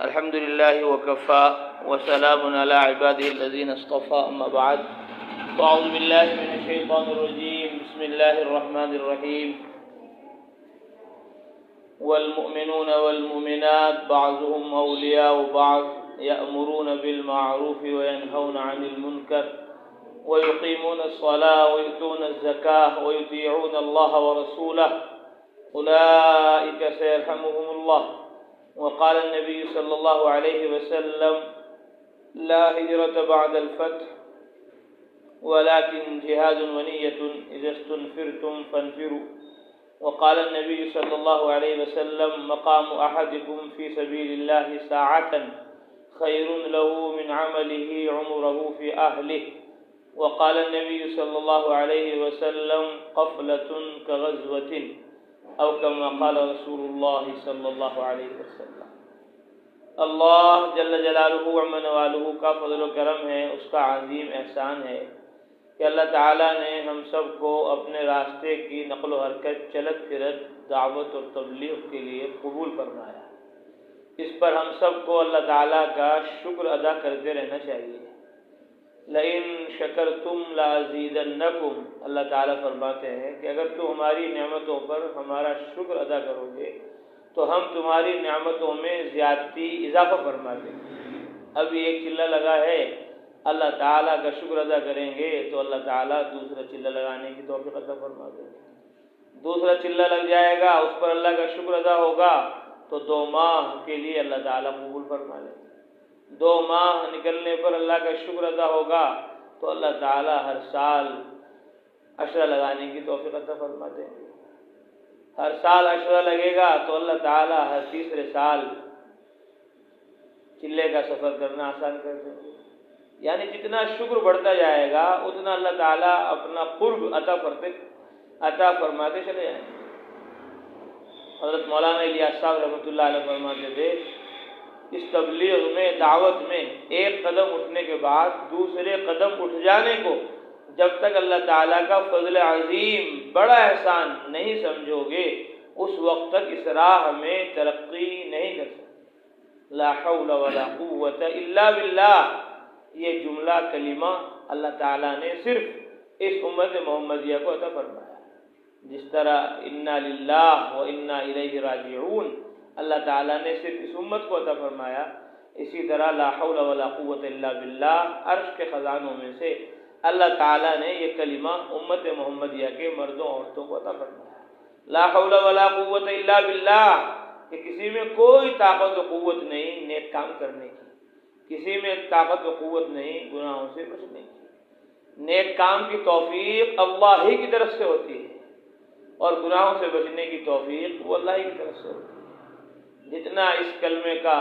الحمد لله وكفى وسلام على عباده الذين اصطفى أما بعد فأعوذ بالله من الشيطان الرجيم بسم الله الرحمن الرحيم والمؤمنون والمؤمنات بعضهم أولياء بعض يأمرون بالمعروف وينهون عن المنكر ويقيمون الصلاة ويؤتون الزكاة ويطيعون الله ورسوله أولئك سيرحمهم الله. وقال النبي صلى الله عليه وسلم لا هجرة بعد الفتح ولكن جهاد ونية إذا استنفرتم فانفروا. وقال النبي صلى الله عليه وسلم مقام أحدكم في سبيل الله ساعة خير له من عمله عمره في أهله. وقال النبي صلى الله عليه وسلم قفلة كغزوة او كما قال رسول اللہ صلی اللہ علیہ وسلم. اللہ جل جلالہ وعظم والہ کا فضل و کرم ہے، اس کا عظیم احسان ہے کہ اللہ تعالیٰ نے ہم سب کو اپنے راستے کی نقل و حرکت، چلت پھرت، دعوت اور تبلیغ کے لیے قبول فرمایا. اس پر ہم سب کو اللہ تعالیٰ کا شکر ادا کرتے رہنا چاہیے. لئن شکرتم لازیدنکم، اللہ تعالیٰ فرماتے ہیں کہ اگر تو ہماری نعمتوں پر ہمارا شکر ادا کرو گے تو ہم تمہاری نعمتوں میں زیادتی اضافہ فرما دیں گے. اب ایک چلہ لگا ہے، اللہ تعالیٰ کا شکر ادا کریں گے تو اللہ تعالیٰ دوسرا چلہ لگانے کی توفیق عطا فرما دیں گے. دوسرا چلہ لگ جائے گا، اس پر اللہ کا شکر ادا ہوگا تو 2 ماہ کے لیے اللہ تعالیٰ قبول فرما لیں گے. 2 ماہ نکلنے پر اللہ کا شکر ادا ہوگا تو اللہ تعالیٰ ہر سال عشرہ لگانے کی توفیق عطا فرما دیں گے. ہر سال عشرہ لگے گا تو اللہ تعالیٰ ہر تیسرے سال چلے کا سفر کرنا آسان کر دیں گے. یعنی جتنا شکر بڑھتا جائے گا اتنا اللہ تعالیٰ اپنا قرب عطا فرماتے چلے جائیں گے. حضرت مولانا الیاس صاحب رحمۃ اللہ علیہ فرماتے تھے اس تبلیغ میں، دعوت میں ایک قدم اٹھنے کے بعد دوسرے قدم اٹھ جانے کو جب تک اللہ تعالیٰ کا فضل عظیم، بڑا احسان نہیں سمجھو گے اس وقت تک اس راہ میں ترقی نہیں کر سکتے. لا حول ولا قوت الا باللہ، یہ جملہ کلمہ اللہ تعالیٰ نے صرف اس امت محمدیہ کو عطا فرمایا. جس طرح انا للہ و انا الیہ راجعون اللہ تعالیٰ نے صرف اس امت کو عطا فرمایا، اسی طرح لا حول ولا قوت الا باللہ عرش کے خزانوں میں سے اللہ تعالیٰ نے یہ کلمہ امت محمدیہ کے مردوں عورتوں کو عطا فرمایا. لا حول ولا قوت الا باللہ کہ کسی میں کوئی طاقت و قوت نہیں نیک کام کرنے کی، کسی میں طاقت و قوت نہیں گناہوں سے بچنے کی. نیک کام کی توفیق اللہ ہی کی طرف سے ہوتی ہے اور گناہوں سے بچنے کی توفیق وہ اللہ ہی کی طرف سے ہوتی ہے. جتنا اس کلمے کا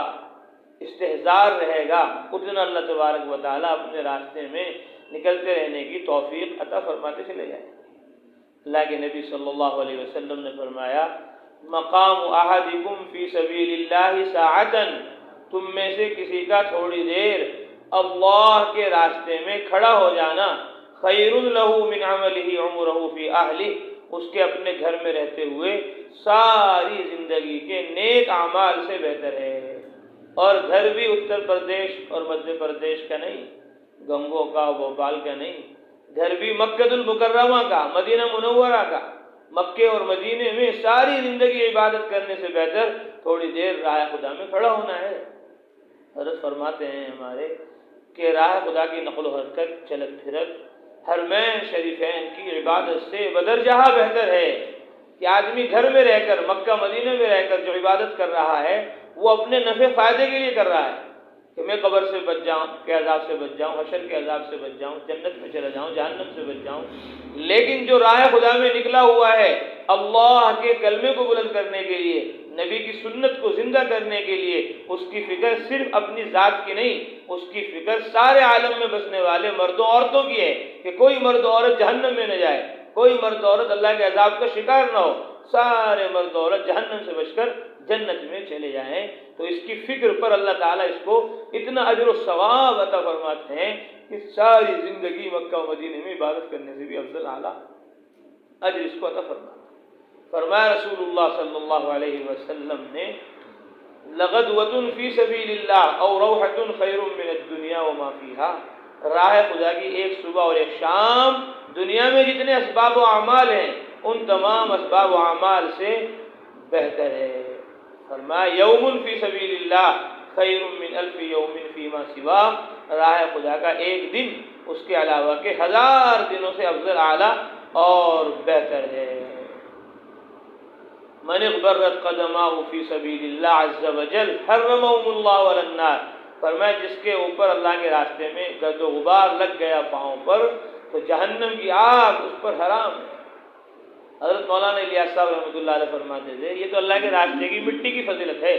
استحضار رہے گا اتنا اللہ تبارک و تعالیٰ اپنے راستے میں نکلتے رہنے کی توفیق عطا فرماتے چلے جائیں گے. اللہ کے نبی صلی اللہ علیہ وسلم نے فرمایا مقام احدکم فی سبیل اللہ ساعتا، تم میں سے کسی کا تھوڑی دیر اللہ کے راستے میں کھڑا ہو جانا خیر لہ من عملہ عمرہ فی اہلہ، اس کے اپنے گھر میں رہتے ہوئے ساری زندگی کے نیک اعمال سے بہتر ہے. اور گھر بھی اتر پردیش اور مدھیہ پردیش کا نہیں، گنگوں کا، بھوپال کا نہیں، گھر بھی مکہ المکرمہ کا، مدینہ منورہ کا. مکے اور مدینے میں ساری زندگی عبادت کرنے سے بہتر تھوڑی دیر راہ خدا میں کھڑا ہونا ہے. حضرت فرماتے ہیں ہمارے کہ راہ خدا کی نقل و حرکت، چلت پھرت حرمین شریفین کی عبادت سے بدرجہ بہتر ہے کہ آدمی گھر میں رہ کر، مکہ مدینہ میں رہ کر جو عبادت کر رہا ہے وہ اپنے نفع فائدے کے لیے کر رہا ہے کہ میں قبر سے بچ جاؤں، کے عذاب سے بچ جاؤں، حشر کے عذاب سے بچ جاؤں، جنت میں چلا جاؤں، جہنم سے بچ جاؤں. لیکن جو راہ خدا میں نکلا ہوا ہے اللہ کے کلمے کو بلند کرنے کے لیے، نبی کی سنت کو زندہ کرنے کے لیے، اس کی فکر صرف اپنی ذات کی نہیں، اس کی فکر سارے عالم میں بسنے والے مردوں عورتوں کی ہے کہ کوئی مرد عورت جہنم میں نہ جائے، کوئی مرد عورت اللہ کے عذاب کا شکار نہ ہو، سارے مرد عورت جہنم سے بچ کر جنت میں چلے جائیں. تو اس کی فکر پر اللہ تعالیٰ اس کو اتنا اجر و ثواب عطا فرماتے ہیں کہ ساری زندگی مکہ و مدینے میں عبادت کرنے سے بھی افضل اعلیٰ اجر اس کو عطا فرماتا. فرمایا رسول اللہ صلی اللہ علیہ وسلم نے لغدوۃ فی سبیل اللہ او روحۃ خیر من الدنیا وما فیہا، راہ خدا کی ایک صبح اور ایک شام دنیا میں جتنے اسباب و اعمال ہیں ان تمام اسباب و اعمال سے بہتر ہے۔ فرمایا یوم فی سبیل اللہ خیر من الف یوم فیما سوا، راہ خدا کا ایک دن اس کے علاوہ کے 1000 دنوں سے افضل، اعلیٰ اور بہتر ہے۔ من اغبرت قدماہ فی سبیل اللہ عز وجل حرمہم اللہ علی النار، فرمایا جس کے اوپر اللہ کے راستے میں گرد و غبار لگ گیا پاؤں پر تو جہنم کی آگ اس پر حرام ہے۔ حضرت مولانا الیاس صاحب رحمۃ اللہ علیہ فرماتے تھے یہ تو اللہ کے راستے کی مٹی کی فضیلت ہے،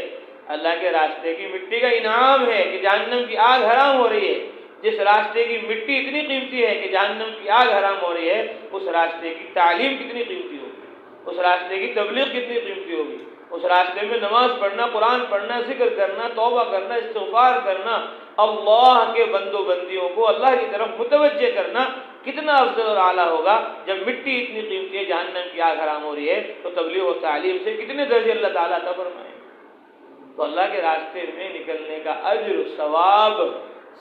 اللہ کے راستے کی مٹی کا انعام ہے کہ جہنم کی آگ حرام ہو رہی ہے۔ جس راستے کی مٹی اتنی قیمتی ہے کہ جہنم کی آگ حرام ہو رہی ہے، اس راستے کی تعلیم کتنی قیمتی ہوگی، اس راستے کی تبلیغ کتنی قیمتی ہوگی، اس راستے میں نماز پڑھنا، قرآن پڑھنا، ذکر کرنا، توبہ کرنا، استغفار کرنا، اللہ کے بندوں بندیوں کو اللہ کی طرف متوجہ کرنا کتنا افضل اور اعلیٰ ہوگا۔ جب مٹی اتنی قیمتی ہے، جہنم کی آگ حرام ہو رہی ہے، تو تبلیغ و تعلیم سے کتنے درجے اللہ تعالیٰ عطا فرمائے۔ تو اللہ کے راستے میں نکلنے کا اجر ثواب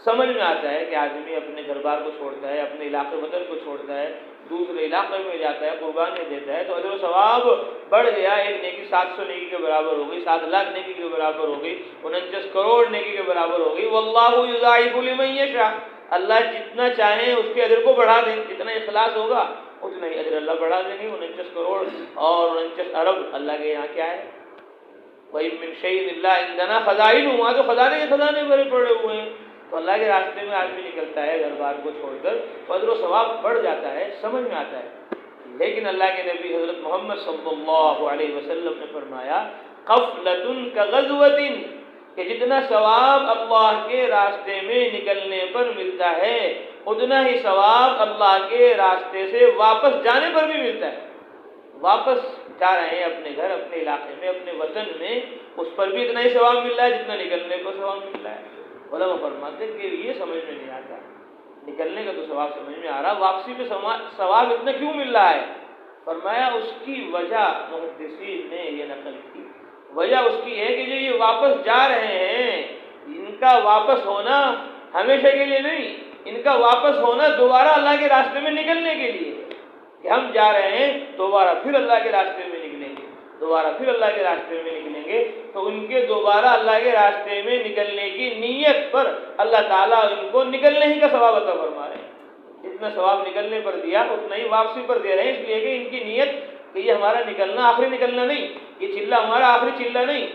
سمجھ میں آتا ہے کہ آدمی اپنے گھر بار کو چھوڑتا ہے، اپنے علاقے وطن کو چھوڑتا ہے، دوسرے علاقے میں جاتا ہے، قربانی دیتا ہے، تو اجر و ثواب بڑھ گیا۔ ایک نیکی 700 نیکی کے برابر ہو گئی، 7 لاکھ نیکی کے برابر ہو گئی، 49 کروڑ نیکی کے برابر ہو گئی۔ واللہ یضاعف لمن یشاء، اللہ جتنا چاہیں اس کے اجر کو بڑھا دیں، جتنا اخلاص ہوگا اتنا ہی اجر اللہ بڑھا دیں گے۔ 49 کروڑ اور 49 ارب اللہ کے یہاں کیا ہے؟ وَإِن مِّن شَيْءٍ إِلَّا عِندَنَا خَزَائِنُهُ، وہاں تو خزانے کے خزانے بھرے پڑے ہوئے ہیں۔ تو اللہ کے راستے میں آدمی نکلتا ہے گھر بار کو چھوڑ کر، تو اجر و ثواب بڑھ جاتا ہے، سمجھ میں آتا ہے۔ لیکن اللہ کے نبی حضرت محمد صلی اللہ علیہ وسلم نے فرمایا قفلۃ کغزوۃ، کہ جتنا ثواب اللہ کے راستے میں نکلنے پر ملتا ہے اتنا ہی ثواب اللہ کے راستے سے واپس جانے پر بھی ملتا ہے۔ واپس جا رہے ہیں اپنے گھر، اپنے علاقے میں، اپنے وطن میں، اس پر بھی اتنا ہی ثواب مل رہا ہے جتنا نکلنے کو ثواب مل رہا ہے۔ علماء فرماتے ہیں کہ یہ سمجھ میں نہیں آتا، نکلنے کا تو ثواب سمجھ میں آ رہا، واپسی پہ ثواب اتنا کیوں مل رہا ہے؟ فرمایا اس کی وجہ محدثین نے یہ نقل کی، وجہ اس کی ہے کہ جو یہ واپس جا رہے ہیں ان کا واپس ہونا ہمیشہ کے لیے نہیں، ان کا واپس ہونا دوبارہ اللہ کے راستے میں نکلنے کے لیے، کہ ہم جا رہے ہیں دوبارہ پھر اللہ کے راستے میں نکلیں گے، دوبارہ پھر اللہ کے راستے میں نکلیں گے، تو ان کے دوبارہ اللہ کے راستے میں نکلنے کی نیت پر اللہ تعالیٰ ان کو نکلنے ہی کا ثواب عطا فرما رہے ہیں۔ جتنا ثواب نکلنے پر دیا اتنا ہی واپسی پر دے رہے ہیں، اس لیے کہ ان کی نیت کہ یہ ہمارا نکلنا آخری نکلنا نہیں، یہ چلہ ہمارا آخری چلہ نہیں،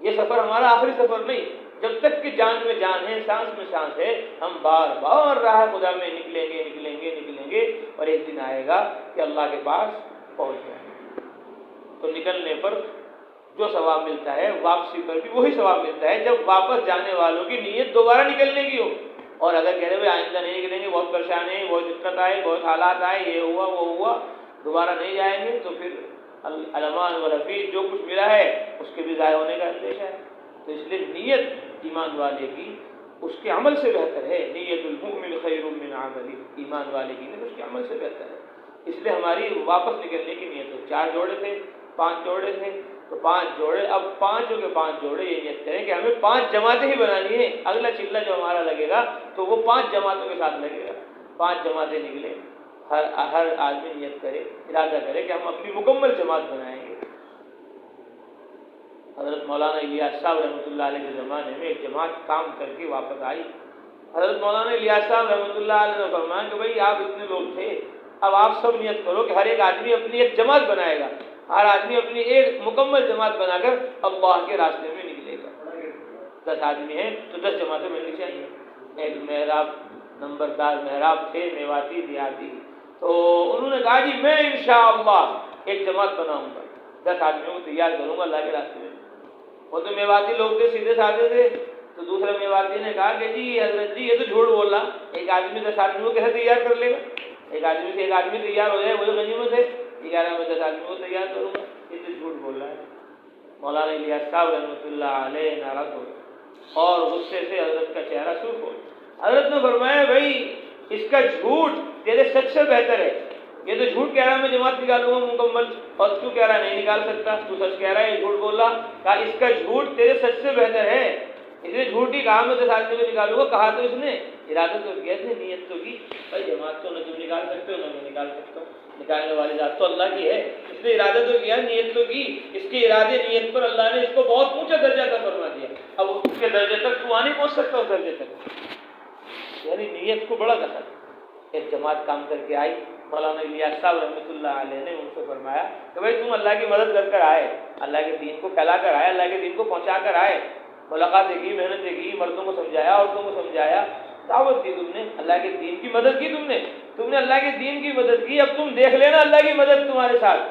یہ سفر ہمارا آخری سفر نہیں، جب تک کہ جان میں جان ہے، سانس میں سانس ہے، ہم بار بار راہ خدا میں نکلیں گے نکلیں گے نکلیں گے، اور ایک دن آئے گا کہ اللہ کے پاس پہنچ جائیں گے۔ تو نکلنے پر جو ثواب ملتا ہے واپسی پر بھی وہی ثواب ملتا ہے جب واپس جانے والوں کی نیت دوبارہ نکلنے کی ہو۔ اور اگر کہہ رہے بھائی آئندہ نہیں نکلیں گے، بہت پریشانی ہے، بہت دقت آئے، بہت حالات آئے، یہ ہوا وہ ہوا، دوبارہ نہیں جائیں گے، تو پھر الامان والحفیظ جو کچھ ملا ہے اس کے بھی ضائع ہونے کا اندیشہ ہے۔ تو اس لیے نیت ایمان والے کی اس کے عمل سے بہتر ہے، نیت المؤمن خیر من عملی، ایمان والے کی نیت اس کے عمل سے بہتر ہے۔ اس لیے ہماری واپس نکلنے کی نیت ہو، 4 جوڑے تھے، 5 جوڑے تھے، تو 5 جوڑے، اب 5 کے 5 جوڑے یہ نیت کریں کہ ہمیں 5 جماعتیں ہی بنانی ہیں، اگلا چلہ جو ہمارا لگے گا تو وہ 5 جماعتوں کے ساتھ لگے گا، 5 جماعتیں نکلیں، ہر آدمی نیت کرے، ارادہ کرے کہ ہم اپنی مکمل جماعت بنائیں گے۔ حضرت مولانا الیاس صاحب رحمۃ اللہ علیہ کے زمانے میں ایک جماعت کام کر کے واپس آئی۔ حضرت مولانا الیاس صاحب رحمۃ اللہ علیہ نے فرمایا کہ بھائی آپ اتنے لوگ تھے، اب آپ سب نیت کرو کہ ہر ایک آدمی اپنی ایک جماعت بنائے گا، ہر آدمی اپنی ایک مکمل جماعت بنا کر اللہ کے راستے میں نکلے گا۔ 10 آدمی ہیں تو 10 جماعتیں ملنی چاہیے۔ ایک محراب نمبردار محراب تھے میواتی دیہاتی، تو انہوں نے کہا جی میں انشاءاللہ ایک جماعت بناؤں گا، 10 آدمیوں کو تیار کروں گا اللہ کے راستے میں۔ وہ تو میواتی لوگ تھے، سیدھے سادھے تھے، تو دوسرے میواتی نے کہا کہ جی حضرت جی یہ تو جھوٹ بول رہا، ایک آدمی 10 آدمیوں کو کیسے تیار کر لے گا؟ ایک آدمی سے ایک آدمی تیار ہو جائے وہی غنیمت ہے، 11 میں 10 آدمیوں کو تیار کروں گا، یہ تو جھوٹ بول رہا ہے۔ مولانا الیاس صاحب رحمۃ اللہ علیہ ناراض ہو اور غصے سے حضرت کا چہرہ سرخ ہو۔ حضرت نے فرمایا بھائی اس کا جھوٹ تیرے سچ سے بہتر ہے، یہ تو جھوٹ کہہ رہا ہے میں جماعت نکالوں گا مکمل، اور تو کہہ رہا ہے نہیں نکال سکتا، تو سچ کہہ رہا ہے یہ جھوٹ بول رہا، کہا اس کا جھوٹ تیرے سچ سے بہتر ہے، اس نے جھوٹ ہی کہا میں 10 آدمی کو نکالوں گا، کہا تو اس نے ارادہ تو کیا، اس نے نیت تو کی، بھائی جماعت تو نہ تم نکال سکتے ہو نہ میں نکال سکتا ہوں، نکالنے والی ذات تو اللہ کی ہے، اس نے ارادہ تو کیا، نیت تو کی، اس کے ارادے نیت پر اللہ نے اس کو بہت اونچا درجہ عطا فرما دیا، اب اس کے درجے تک تو نہیں پہنچ سکتا، اس درجے تک، یعنی نیت کو بڑا کسا۔ ایک جماعت کام کر کے آئی، مولانا الیاس صاحب رحمۃ اللہ علیہ نے ان سے فرمایا کہ بھائی تم اللہ کی مدد کر کر آئے، اللہ کے دین کو پھیلا کر آئے، اللہ کے دین کو پہنچا کر آئے، ملاقاتیں کی، محنتیں کی، مردوں کو سمجھایا، عورتوں کو سمجھایا، دعوت دی تم نے، اللہ کے دین کی مدد کی، تم نے اللہ کے دین کی مدد کی، اب تم دیکھ لینا اللہ کی مدد تمہارے ساتھ،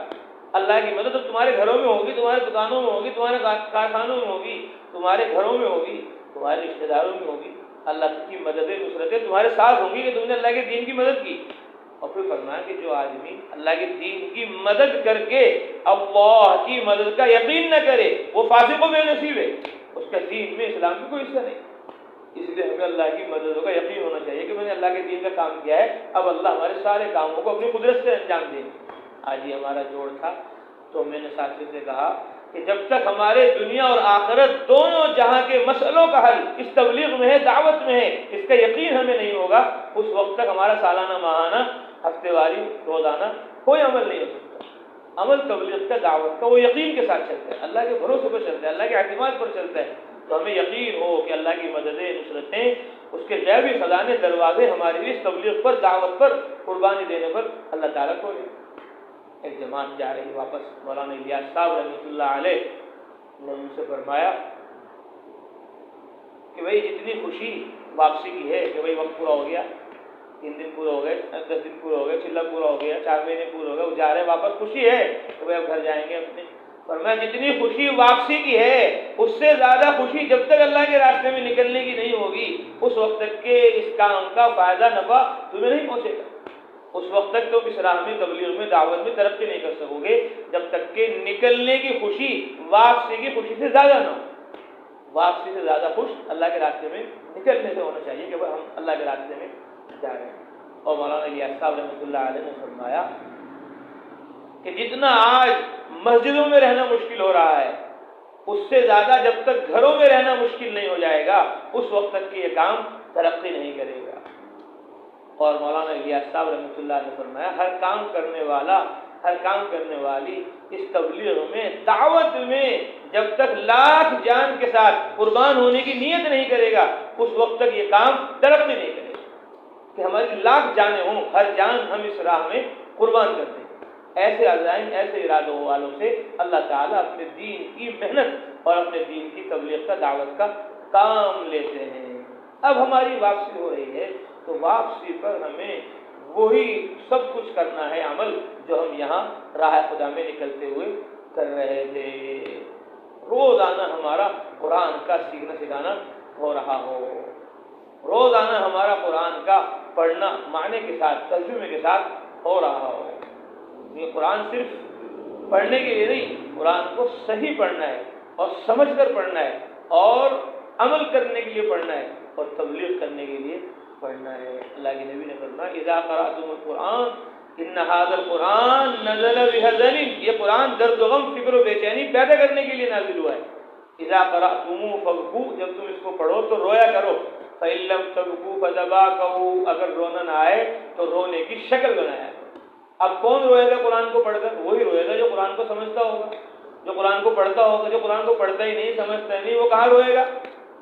اللہ کی مدد اب تمہارے گھروں میں ہوگی، تمہارے دکانوں میں ہوگی، تمہارے کارخانوں میں ہوگی، تمہارے گھروں میں ہوگی، تمہارے رشتہ داروں میں ہوگی، اللہ کی مددیں نصرتیں تمہارے ساتھ ہوں گی کہ تم نے اللہ کے دین کی مدد کی۔ اور پھر فرمایا کہ جو آدمی اللہ کے دین کی مدد کر کے اللہ کی مدد کا یقین نہ کرے وہ فاسق و بے نصیب ہے، اس کا دین میں اسلام میں کوئی حصہ نہیں۔ اس لیے ہمیں اللہ کی مدد کا یقین ہونا چاہیے کہ میں نے اللہ کے دین کا کام کیا ہے، اب اللہ ہمارے سارے کاموں کو اپنی قدرت سے انجام دیں۔ آج یہ ہمارا جوڑ تھا، تو میں نے ساتھی سے کہا کہ جب تک ہمارے دنیا اور آخرت دونوں جہاں کے مسئلوں کا حل اس تبلیغ میں ہے، دعوت میں ہے، اس کا یقین ہمیں نہیں ہوگا، اس وقت تک ہمارا سالانہ، ماہانہ، ہفتے واری، روزانہ کوئی عمل نہیں ہو سکتا۔ عمل تبلیغ کا، دعوت کا، وہ یقین کے ساتھ چلتا ہے، اللہ کے بھروسے پر چلتا ہے، اللہ کے اعتماد پر چلتا ہے، تو ہمیں یقین ہو کہ اللہ کی مددیں، نصرتیں، اس کے غیبی خزانے، دروازے ہمارے لیے اس تبلیغ پر، دعوت پر، قربانی دینے پر اللہ تعالیٰ کو ہے۔ ایک جماعت جا رہی واپس، مولانا الیاس صاحب رحمۃ اللہ علیہ نے ان سے فرمایا کہ بھائی جتنی خوشی واپسی کی ہے کہ بھائی وقت پورا ہو گیا، 3 دن پورے ہو گئے، 10 دن پورے ہو گئے، چلہ پورا ہو گیا، 4 مہینے پورے ہو گئے، وہ جا رہے واپس، خوشی ہے کہ بھائی اب گھر جائیں گے اپنے، فرمایا جتنی خوشی واپسی کی ہے اس سے زیادہ خوشی جب تک اللہ کے راستے میں نکلنے کی نہیں ہوگی، اس وقت تک کہ اس کام کا فائدہ، نفع تمہیں نہیں پہنچے گا، اس وقت تک تو اس راہ میں، تبلیغ میں، دعوت میں ترقی نہیں کر سکو گے جب تک کہ نکلنے کی خوشی واپسی کی خوشی سے زیادہ نہ ہو۔ واپسی سے زیادہ خوش اللہ کے راستے میں نکلنے سے ہونا چاہیے کہ ہم اللہ کے راستے میں جا رہے ہیں۔ اور مولانا الیاس صاحب رحمۃ اللہ علیہ نے فرمایا کہ جتنا آج مسجدوں میں رہنا مشکل ہو رہا ہے، اس سے زیادہ جب تک گھروں میں رہنا مشکل نہیں ہو جائے گا اس وقت تک کہ یہ کام ترقی نہیں کرے گا۔ اور مولانا الیاس صاحب رحمۃ اللہ نے فرمایا ہر کام کرنے والا، ہر کام کرنے والی اس تبلیغ میں، دعوت میں جب تک لاکھ جان کے ساتھ قربان ہونے کی نیت نہیں کرے گا اس وقت تک یہ کام ترقی نہیں کرے گا۔ کہ ہماری لاکھ جانیں ہوں، ہر جان ہم اس راہ میں قربان کر دیں، ایسے عزائم، ایسے ارادوں والوں سے اللہ تعالیٰ اپنے دین کی محنت اور اپنے دین کی تبلیغ کا، دعوت کا کام لیتے ہیں۔ اب ہماری واپسی ہو رہی ہے تو واپسی پر ہمیں وہی سب کچھ کرنا ہے عمل جو ہم یہاں راہ خدا میں نکلتے ہوئے کر رہے تھے۔ روزانہ ہمارا قرآن کا سیکھنا سکھانا ہو رہا ہو، روزانہ ہمارا قرآن کا پڑھنا معنی کے ساتھ، ترجمے کے ساتھ ہو رہا ہو۔ یہ قرآن صرف پڑھنے کے لیے نہیں، قرآن کو صحیح پڑھنا ہے اور سمجھ کر پڑھنا ہے اور عمل کرنے کے لیے پڑھنا ہے اور تبلیغ کرنے کے لیے پڑھنا ہے۔ اللہ کے نبی نے فرمایا اذا قرأتم القرآن ان هذا القرآن نزل بحزن، یہ قرآن درد و غم، فکر و بے چینی پیدا کرنے کے لیے نازل ہوا ہے۔ اذا قرأتموه فابكوا، جب تم اس کو پڑھو تو رویا کرو، فإن لم تبكوا فتباكوا، اگر رونا نہ آئے تو رونے کی شکل بنایا کرو۔ اب کون روئے گا قرآن کو پڑھ کر؟ وہی روئے گا جو قرآن کو سمجھتا ہوگا، جو قرآن کو پڑھتا ہوگا۔ جو قرآن کو پڑھتا ہی نہیں، سمجھتا ہی نہیں، وہ کہاں روئے گا؟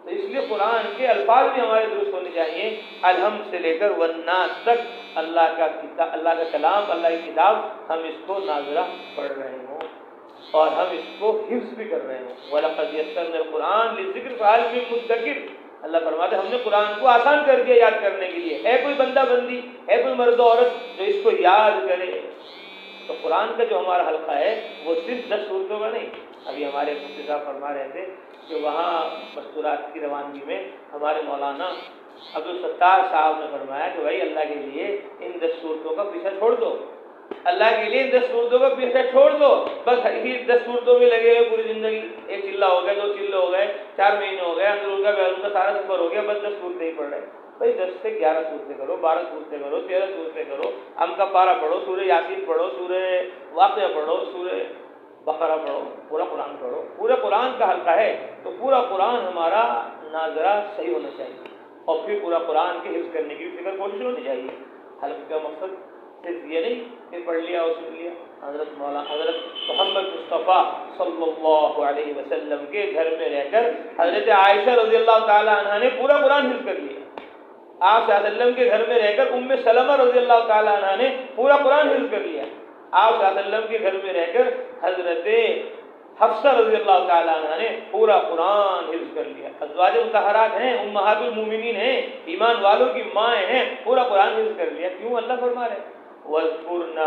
تو اس لیے قرآن کے الفاظ بھی ہمارے درست ہونے چاہیے، الحمد سے لے کر والناس تک اللہ کا کلام، اللہ کی کتاب، ہم اس کو ناظرہ پڑھ رہے ہوں اور ہم اس کو حفظ بھی کر رہے ہوں۔ وَلَقَدْ يَسَّرْنَا الْقُرْآنَ لِلذِّكْرِ فَهَلْ مِن مُدَّكِرٍ، اللہ فرماتے ہیں ہم نے قرآن کو آسان کر دیا یاد کرنے کے لیے، ہے کوئی بندہ بندی، ہے کوئی مرد و عورت جو اس کو یاد کرے؟ تو قرآن کا جو ہمارا حلقہ ہے وہ صرف 10 صورتوں کا نہیں۔ ابھی ہمارے مفتی صاحب فرما رہے تھے کہ وہاں مستورات کی روانگی میں ہمارے مولانا عبدالستار صاحب نے فرمایا کہ بھائی اللہ کے لیے ان 10 صورتوں کا پیچھا چھوڑ دو، اللہ کے لیے ان 10 صورتوں کا پیچھا چھوڑ دو، بس اسی 10 صورتوں میں لگے ہوئے پوری زندگی، 1 چلہ ہو گیا، 2 چلے ہو گئے، 4 مہینے ہو گئے، بیان کا سارا سفر ہو گیا، بس 10 صورتیں ہی پڑھ رہے ہیں۔ بھائی 10 سے 11 صورتیں کرو، 12 صورتیں کرو، 13 صورتیں کرو، ام کا پارہ پڑھو، سورہ یاسین پڑھو، سورہ واقعہ پڑھو، سورہ بقرہ پڑھو، پورا قرآن پڑھو۔ پورے قرآن کا حلقہ ہے تو پورا قرآن ہمارا ناظرہ صحیح ہونا چاہیے، اور پھر پورا قرآن کے حفظ کرنے کی بھی فکر کوشش ہونی چاہیے۔ حلقے کا مقصد صرف یہ نہیں کہ پڑھ لیا اور سن لیا۔ حضرت محمد مصطفیٰ صلی اللہ علیہ وسلم کے گھر میں رہ کر حضرت عائشہ رضی اللہ تعالیٰ عنہ نے پورا قرآن حفظ کر لیا۔ آپ صلی اللہ علیہ وسلم کے گھر میں رہ کر ام سلمہ رضی اللہ تعالیٰ عنہ نے پورا قرآن حفظ کر لیا۔ آپ صلی اللہ علیہ وسلم کے گھر میں رہ کر حضرت حفصہ رضی اللہ تعالیٰ عنہ نے پورا قرآن حفظ کر لیا۔ ازواج مطہرات ہیں، امہات المومنین ہیں، ایمان والوں کی مائیں ہیں، پورا قرآن حفظ کر لیا۔ کیوں؟ اللہ فرما رہے وَاذْكُرْنَ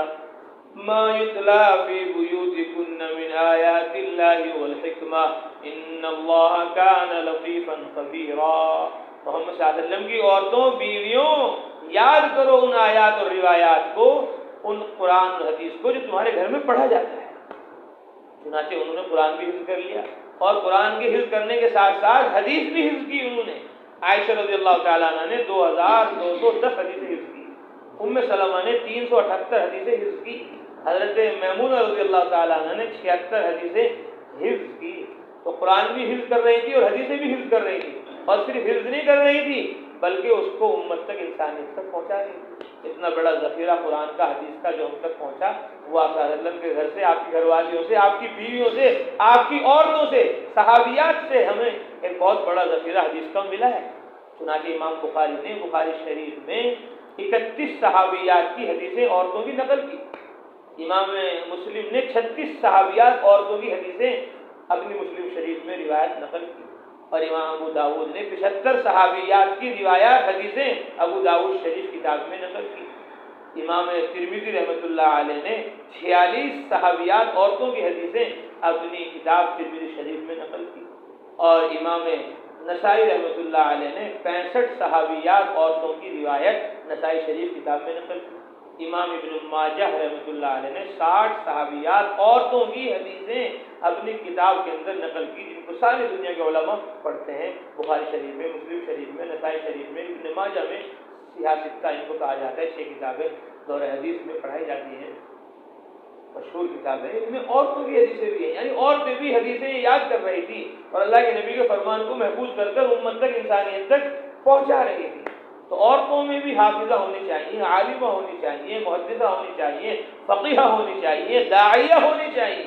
مَا يُتْلَى فِي بُيُوتِكُنَّ مِنْ آيَاتِ اللَّهِ وَالْحِكْمَةِ إِنَّ اللَّهَ كَانَ لَطِيفًا خَبِيرًا۔ محمد صلی اللہ علیہ وسلم کی عورتوں، بیویوں، یاد کرو ان آیات اور روایات کو، ان قرآن اور حدیث کو جو تمہارے گھر میں پڑھا جاتا ہے۔ چنانچہ انہوں نے قرآن بھی حفظ کر لیا، اور قرآن کے حفظ کرنے کے ساتھ ساتھ حدیث بھی حفظ کی انہوں نے۔ عائشہ رضی اللہ تعالیٰ عنہ نے 2210 حدیثیں حفظ کی، ام سلمہ نے 378 حدیثیں حفظ کی، حضرت میمونہ رضی اللہ تعالیٰ عنہ نے 76 حدیثیں حفظ کی۔ تو قرآن بھی حفظ کر رہی تھی اور حدیثیں بھی حفظ کر رہی تھی، اور صرف حفظ نہیں کر رہی تھی بلکہ اس کو امت تک، انسانیت تک پہنچا رہی تھی۔ اتنا بڑا ذخیرہ قرآن کا، حدیث کا جو ہم تک پہنچا، وہ آپ صلی اللہ علیہ وسلم کے گھر سے، آپ کی گھر والیوں سے، آپ کی بیویوں سے، آپ کی عورتوں سے، صحابیات سے ہمیں ایک بہت بڑا ذخیرہ حدیث کا ملا ہے۔ چنانچہ امام بخاری نے بخاری شریف میں 31 صحابیات کی حدیثیں عورتوں کی نقل کی، امام مسلم نے 36 صحابیات عورتوں کی حدیثیں اپنی مسلم شریف میں روایت نقل کی، اور امام ابو داود نے 75 صحابیات کی روایات حدیثیں ابو داود شریف کتاب میں نقل کی۔ امام ترمذی رحمۃ اللہ علیہ نے 46 صحابیات عورتوں کی حدیثیں اپنی کتاب ترمذی شریف میں نقل کی، اور امام نسائی رحمۃ اللہ علیہ نے 65 صحابیات عورتوں کی روایت نسائی شریف کتاب میں نقل کی۔ امام ابن ماجہ رحمۃ اللہ علیہ نے 60 صحابیات عورتوں کی حدیثیں اپنی کتاب کے اندر نقل کی، جن کو ساری دنیا کے علماء پڑھتے ہیں۔ بخاری شریف میں، مسلم شریف میں، نسائی شریف میں، ابن ماجہ میں، سیاہ ستہ ان کو کہا جاتا ہے، 6 کتابیں دور حدیث میں پڑھائی جاتی ہیں، مشہور کتابیں۔ ان میں عورتوں کی حدیثیں بھی ہیں، یعنی عورتیں بھی حدیثیں یاد کر رہی تھی اور اللہ کے نبی کے فرمان کو محفوظ کر کر امت تک، انسانیت تک پہنچا رہی تھی۔ تو عورتوں میں بھی حافظہ ہونی چاہیے، عالمہ ہونی چاہیے، محدثہ ہونی چاہیے، فقیہہ ہونی چاہیے، داعیہ ہونی چاہیے۔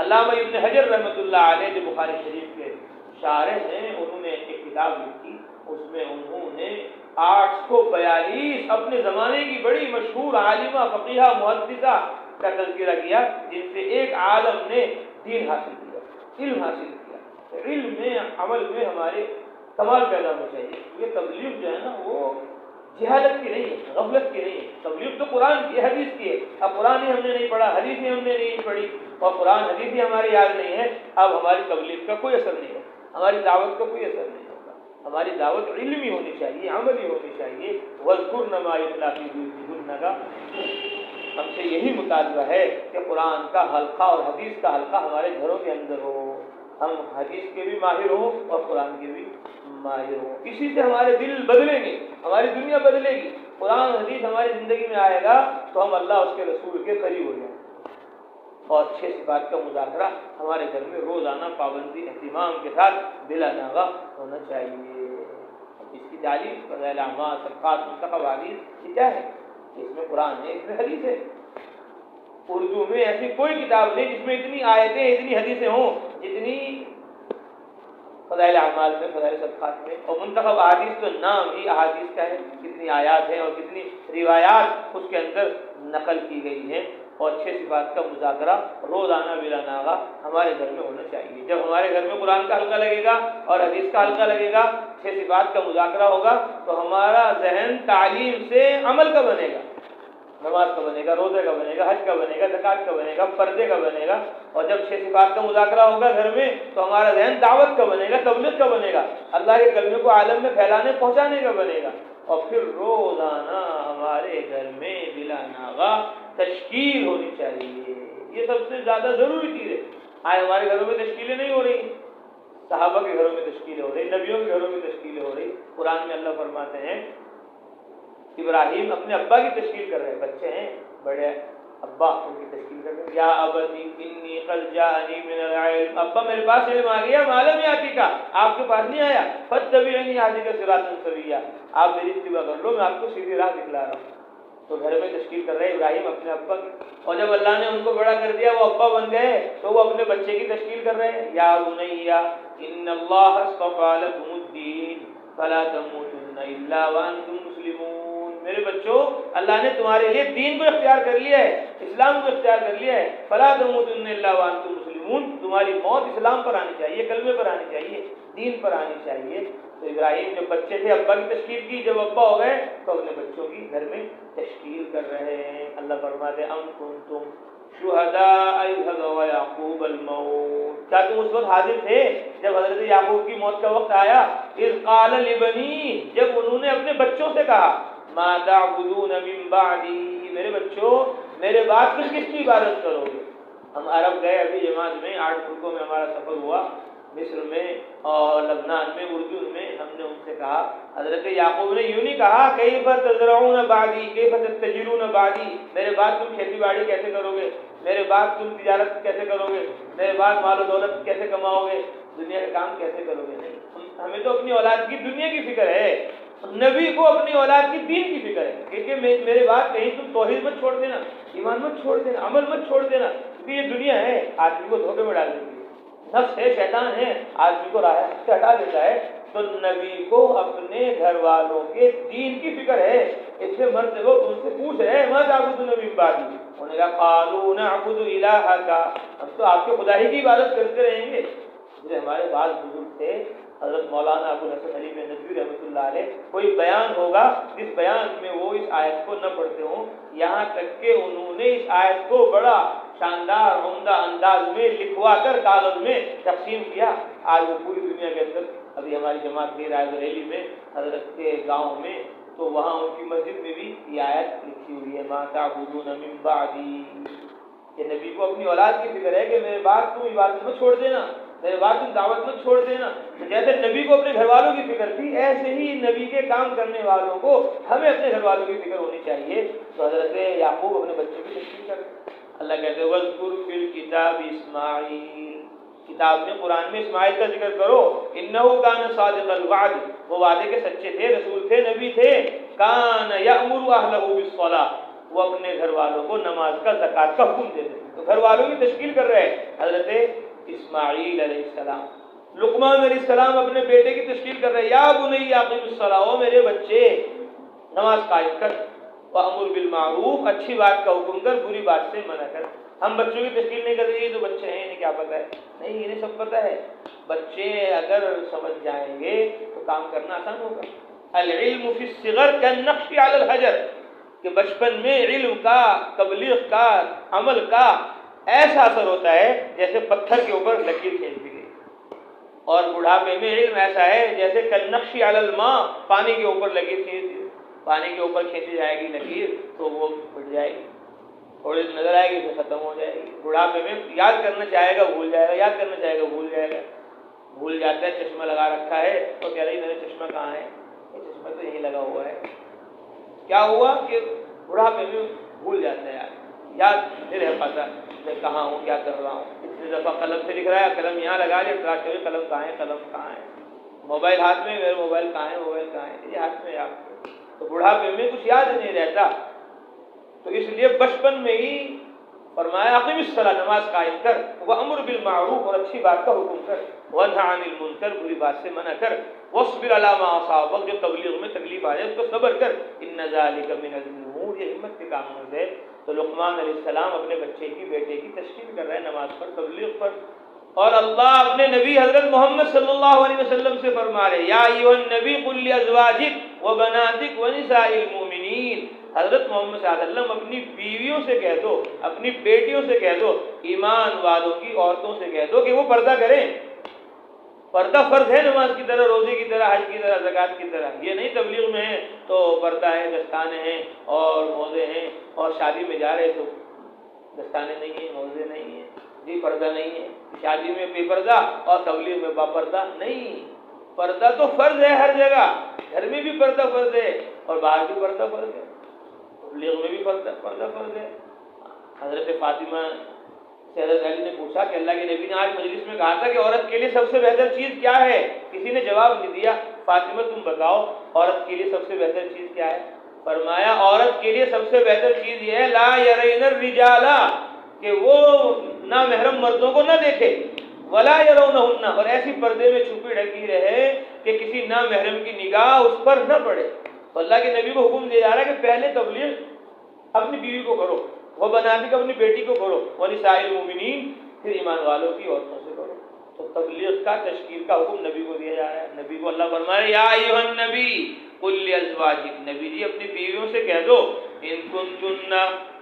علامہ ابن حجر رحمۃ اللہ علیہ جو بخاری شریف کے شارح ہیں، انہوں نے ایک کتاب لکھی، اس میں انہوں نے 842 اپنے زمانے کی بڑی مشہور عالمہ، فقیہہ، محدثہ کا تذکرہ کیا، جن سے ایک عالم نے دین حاصل کیا، علم حاصل کیا۔ علم میں، عمل میں ہمارے کمال پیدا ہونا چاہیے۔ یہ تبلیغ جو ہے نا، وہ جہالت کی نہیں ہے، غفلت کی نہیں ہے۔ تبلیغ تو قرآن کی، حدیث کی ہے۔ اب قرآن ہی ہم نے نہیں پڑھا، حدیث ہی ہم نے نہیں پڑھی، اور قرآن حدیث ہی ہمارے یاد نہیں ہے، اب ہماری تبلیغ کا کوئی اثر نہیں ہے، ہماری دعوت کا کوئی اثر نہیں ہوگا۔ ہماری دعوت علمی ہونی چاہیے، عملی ہونی چاہیے۔ وَاذْكُرْنَ مَا يُتْلَى فِي بُيُوتِكُنَّ کا ہم سے یہی مطالبہ ہے کہ قرآن کا حلقہ اور حدیث کا حلقہ ہمارے گھروں کے اندر ہو، ہم حدیث کے بھی ماہر ہوں اور قرآن کے بھی ماہر ہوں۔ اسی سے ہمارے دل بدلیں گے، ہماری دنیا بدلے گی۔ قرآن حدیث ہماری زندگی میں آئے گا تو ہم اللہ اس کے رسول کے قریب ہو جائیں گے، اور 6 صفات کا مذاکرہ ہمارے گھر میں روزانہ پابندی، اہتمام کے ساتھ بلا ناغہ ہونا چاہیے۔ اس کی تعلیم، فضائل اعمال، صدقات، منتخب حدیث، یہ کیا ہے؟ اس میں قرآن ہے، اس میں حدیث ہے۔ اردو میں ایسی کوئی کتاب نہیں جس میں اتنی آیتیں، اتنی حدیثیں ہوں جتنی فضائل اعمال میں، فضائل صدقات میں۔ اور منتخب احادیث تو نام ہی احادیث کا ہے، کتنی آیات ہیں اور کتنی روایات اس کے اندر نقل کی گئی ہیں۔ اور 6 صفات کا مذاکرہ روزانہ بلا ناغہ ہمارے گھر میں ہونا چاہیے۔ جب ہمارے گھر میں قرآن کا حلقہ لگے گا اور حدیث کا حلقہ لگے گا، 6 صفات کا مذاکرہ ہوگا، تو ہمارا ذہن تعلیم سے عمل کا بنے گا، نماز کا بنے گا، روزے کا بنے گا، حج کا بنے گا، زکوٰۃ کا بنے گا، پردے کا بنے گا۔ اور جب 6 صفات کا مذاکرہ ہوگا گھر میں، تو ہمارا ذہن دعوت کا بنے گا، تبلیغ کا بنے گا، اللہ کے کلمے کو عالم میں پھیلانے، پہنچانے کا بنے گا۔ اور پھر روزانہ ہمارے گھر میں بلا ناغہ تشکیل ہونی چاہیے۔ یہ سب سے زیادہ ضروری چیز ہے۔ آج ہمارے گھروں میں تشکیلیں نہیں ہو رہی، صحابہ کے گھروں میں تشکیلیں ہو رہی، نبیوں کے گھروں میں تشکیلیں ہو رہی۔ قرآن میں اللہ فرماتے ہیں ابراہیم اپنے ابا کی تشکیل کر رہے ہیں، بچے ہیں بڑے ابا ان کی تشکیل کر رہے ہیں۔ یا ابتی انی قد جاءنی من العلم، ابا میرے پاس علم آ گیا، معلوم یاتی کا آپ کے پاس نہیں آیا، فاتبعنی اهدک صراطا سویا، آپ میری اتباع کر لو، میں آپ کو سیدھی راہ دکھلا رہا ہوں۔ تو گھر میں تشکیل کر رہے ابراہیم اپنے ابا کی، اور جب اللہ نے ان کو بڑا کر دیا وہ ابا بن گئے تو وہ اپنے بچے کی تشکیل کر رہے ہیں۔ یا بنی ان اللہ اصطفى لكم الدین فلا تموتن الا وانتم مسلمون، میرے بچوں اللہ نے تمہارے لیے دین کو اختیار کر لیا ہے، اسلام کو اختیار کر لیا ہے۔ فلا تموتن الا وانتم مسلمون، تمہاری موت اسلام پر آنی چاہیے، کلمے پر آنی چاہیے، دین پر آنی چاہیے۔ تو ابراہیم جب بچے تھے ابا کی تشکیل کی، جب ابا ہو گئے تو اپنے بچوں کی گھر میں تشکیل کر رہے ہیں۔ اللہ فرماتے ہیں ام کنتم شہداء اذ حضر یعقوب الموت، کیا تم اس وقت حاضر تھے جب حضرت یعقوب کی موت کا وقت آیا؟ اذ قال لبنی، جب انہوں نے اپنے بچوں سے کہا ما تعبدون من بعدی، میرے بچوں میرے بعد تم کس کی عبادت کرو گے؟ ہم عرب گئے ابھی جماعت میں، 8 ملکوں میں ہمارا سفر ہوا، مصر میں اور لبنان میں، اردن میں۔ ہم نے ان سے کہا، حضرت یعقوب نے یوں نہیں کہا کیف تزرعون بعدی کیف تتجرون بعدی، میرے بعد تم کھیتی باڑی کیسے کرو گے، میرے بعد تم تجارت کیسے کرو گے، میرے بعد مال و دولت کیسے کماؤ گے، دنیا کا کام کیسے کرو گے؟ نہیں، ہمیں تو اپنی اولاد کی دنیا کی فکر ہے، نبی کو اپنی اولاد کی دین کی فکر ہے، کیونکہ میرے بعد کہیں تم توحید مت چھوڑ دینا، ایمان مت چھوڑ دینا، عمل مت چھوڑ دینا، کیونکہ یہ دنیا ہے آدمی کو دھوکے میں ڈال دیتی ہے، نفس ہے، شیطان ہے، آدمی کو راہ سے ہٹا دیتا ہے۔ تو نبی کو اپنے گھر والوں کے دین کی فکر ہے، اس سے مرد لوگ ان سے پوچھ رہے ہیں ما تعبدون من بعدی، انہوں نے کہا قالوا نعبد الہک، ہم تو آپ کے خدا ہی کی عبادت کرتے رہیں گے۔ جو ہمارے بعض بزرگ تھے حضرت مولانا ابو الحسن علی ندوی رحمۃ اللہ علیہ، کوئی بیان ہوگا جس بیان میں وہ اس آیت کو نہ پڑھتے ہوں، یہاں تک کہ انہوں نے اس آیت کو بڑا شاندار عمدہ انداز میں لکھوا کر کاغذ میں تقسیم کیا۔ آج وہ پوری دنیا کے اندر، ابھی ہماری جماعت دے رہا ہے بریلی میں حضرت کے گاؤں میں، تو وہاں ان کی مسجد میں بھی یہ آیت لکھی ہوئی ہے ما تعبدون من بعدی، کہ نبی کو اپنی اولاد کی فکر ہے کہ میرے بعد تم عبادت میں چھوڑ دینا، میرے بعد تم دعوت میں چھوڑ دینا۔ تو جیسے نبی کو اپنے گھر والوں کی فکر تھی، ایسے ہی نبی کے کام کرنے والوں کو ہمیں اپنے گھر والوں کی فکر ہونی چاہیے۔ تو حضرت یعقوب اپنے بچوں کی تشکیل کر، اللہ کہتے ہیں وَاذْكُرْ فِي الْكِتَابِ إِسْمَاعِيلَ، کتاب میں قرآن میں اسماعیل کا ذکر کرو، إِنَّهُ كَانَ صَادِقَ الْوَعْدِ، وہ وعدے کے سچے تھے، رسول تھے، نبی تھے۔ كَانَ يَأْمُرُ أَهْلَهُ بِالصَّلَاةِ، وہ اپنے گھر والوں کو نماز کا، زکوٰۃ کا حکم دیتے تھے۔ تو گھر والوں کی تشکیل کر رہے ہیں حضرت اسماعیل علیہ السلام۔ لقمان علیہ السلام اپنے بیٹے کی تشکیل کر رہے ہیں، یا بنی اقم الصلاۃ، او میرے بچے نماز قائم کر، وامر بالمعروف، اچھی بات کا حکم کر، بری بات سے منع کر۔ ہم بچوں کی تشکیل نہیں کر رہے، یہ تو بچے ہیں انہیں کیا پتہ ہے؟ نہیں، انہیں سب پتہ ہے۔ بچے اگر سمجھ جائیں گے تو کام کرنا آسان ہوگا۔ العلم فی الصغر کالنقش علی الحجر، کہ بچپن میں علم کا، تبلیغ کا، عمل کا ایسا اثر ہوتا ہے جیسے پتھر کے اوپر لکیر کھینچ دی گئی، اور بڑھاپے میں علم ایسا ہے جیسے کالنقش علی الماء، پانی کے اوپر لکیر کھینچ دی، پانی کے اوپر کھینچی جائے گی لکیر تو وہ پھٹ جائے گی، تھوڑی دیر نظر آئے گی پھر ختم ہو جائے گی۔ بڑھاپے میں یاد کرنا چاہے گا بھول جائے گا، یاد کرنا چاہے گا بھول جائے گا، بھول جاتا ہے۔ چشمہ لگا رکھا ہے تو کہہ رہی میرا چشمہ کہاں ہے؟ یہ چشمہ تو یہیں لگا ہوا ہے۔ کیا ہوا کہ بڑھاپے میں بھول جاتا ہے، یاد نہیں رہ پاتا میں کہاں ہوں، کیا کر رہا ہوں۔ اتنی دفعہ قلم سے لکھ رہا ہے، قلم یہاں لگا لیا، تلاش کرے قلم کہاں ہے، قلم کہاں ہے، موبائل ہاتھ میں، میرا موبائل کہاں ہے، موبائل کہاں ہے، یہ ہاتھ میں آپ کو۔ تو بڑھاپے میں کچھ یاد نہیں رہتا، تو اس لیے بچپن میں ہی فرمایا اقیم الصلاۃ، نماز قائم کر، وامر بالمعروف، اور اچھی بات کا حکم کر، وانہی عن المنکر، بری بات سے منع کر، واصبر علی ما اصابک، جو تبلیغ میں تکلیف آ جائے اس کو صبر کر، ان ذلک من عزم الامور، یہ ہمت کے کاموں سے۔ تو لقمان علیہ السلام اپنے بچے کی، بیٹے کی تشکیل کر رہے ہیں نماز پر، تبلیغ پر، اور اللہ اپنے نبی حضرت محمد صلی اللہ علیہ وسلم سے فرما رہے یا ایھا النبی قل لازواجک وبناتک ونساء المؤمنین، حضرت محمد صلی اللہ علیہ وسلم اپنی بیویوں سے کہہ دو، اپنی بیٹیوں سے کہہ دو، ایمان والوں کی عورتوں سے کہہ دو کہ وہ پردہ کریں۔ پردہ فرض ہے نماز کی طرح، روزے کی طرح، حج کی طرح، زکوٰۃ کی طرح۔ یہ نہیں تبلیغ میں ہے تو پردہ ہے، دستانے ہیں اور موزے ہیں، اور شادی میں جا رہے تو دستانے نہیں ہیں، موزے نہیں ہیں، جی پردہ نہیں ہے، شادی میں بے پردہ اور تبلیغ میں با پردہ نہیں، پردہ تو فرض ہے ہر جگہ، گھر میں بھی پردہ فرض ہے اور باہر بھی پردہ فرض ہے، تبلیغ میں بھی پردہ فرض ہے۔ حضرت فاطمہ سے حضرت علی نے پوچھا کہ اللہ کے نبی نے آج مجلس میں کہا تھا کہ عورت کے لیے سب سے بہتر چیز کیا ہے؟ کسی نے جواب نہیں دیا۔ فاطمہ تم بتاؤ عورت کے لیے سب سے بہتر چیز کیا ہے؟ فرمایا عورت کے لیے سب سے بہتر چیز یہ ہے لا یرین الرجال، کہ وہ نامحرم مردوں کو نہ دیکھے، ولا یرونہن، اور ایسی پردے میں چھپی ڈھکی رہے کہ کسی نامحرم کی نگاہ اس پر نہ پڑے۔ تو اللہ کے نبی کو حکم دیا جا رہا ہے کہ پہلے تبلیغ اپنی بیوی کو کرو، وہ بناتی کہ اپنی بیٹی کو کرو، ونساء المؤمنین، پھر ایمان والوں کی عورتوں سے کرو۔ تو تبلیغ کا تشکیل کا حکم نبی کو دیا جا رہا ہے۔ نبی کو اللہ فرما رہا ہے یا ایھا النبی قل لازواجک، نبی جی اپنی بیویوں سے کہہ دو ان کنتن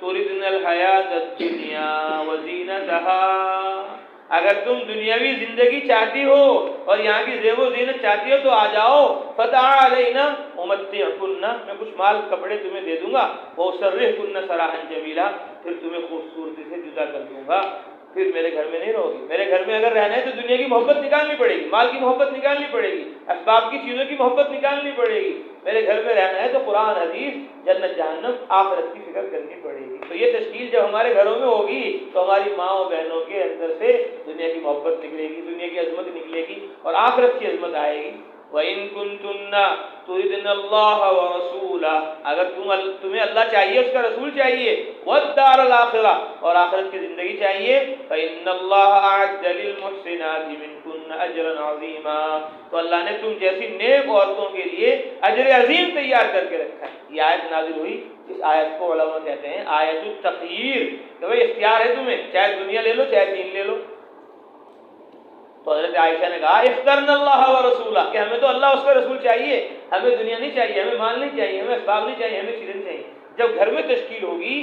تردن الحیات الدنیا وزینتها، اگر تم دنیاوی زندگی چاہتی ہو اور یہاں کی زیب و زینت چاہتی ہو تو آ جاؤ، فتعالین امتعکن، میں کچھ مال کپڑے تمہیں دے دوں گا، واسرحکن سراحا جمیلا، پھر تمہیں خوبصورتی سے جدا کر دوں گا، پھر میرے گھر میں نہیں رہو گی۔ میرے گھر میں اگر رہنا ہے تو دنیا کی محبت نکالنی پڑے گی، مال کی محبت نکالنی پڑے گی، اسباب کی چیزوں کی محبت نکالنی پڑے گی۔ میرے گھر میں رہنا ہے تو قرآن حدیث، جنت جہنم، آخرت کی فکر کرنی پڑے گی۔ تو یہ تشکیل جب ہمارے گھروں میں ہوگی تو ہماری ماں و بہنوں کے اندر سے دنیا کی محبت نکلے گی، دنیا کی عظمت نکلے گی اور آخرت کی عظمت آئے گی۔ وَإِن كُنتُنَّ تُرِدْنَ اللَّهَ وَرَسُولَهُ، اگر تمہیں اللہ چاہیے، اس کا رسول چاہیے، وَالدَّارَ الْآخِرَةَ، اور آخرت کی زندگی چاہیے، فَإِنَّ اللَّهَ أَعَدَّ لِلْمُحْسِنَاتِ مِنكُنَّ أَجْرًا عَظِيمًا، تو اللہ نے تم جیسی نیک عورتوں کے لیے اجر عظیم تیار کر کے رکھا ہے۔ یہ آیت نازل ہوئی، اس آیت کو علماء کہتے ہیں آیت التخییر، کہ بھئی اختیار ہے تمہیں، چاہے دنیا لے لو چاہے دین لے لو۔ تو حضرت عائشہ نے کہا اخترنا اللہ ورسولہ، کہ ہمیں تو اللہ اس کا رسول چاہیے، ہمیں دنیا نہیں چاہیے، ہمیں مال نہیں چاہیے، ہمیں اسباب نہیں چاہیے، ہمیں چیزیں چاہیے۔ جب گھر میں تشکیل ہوگی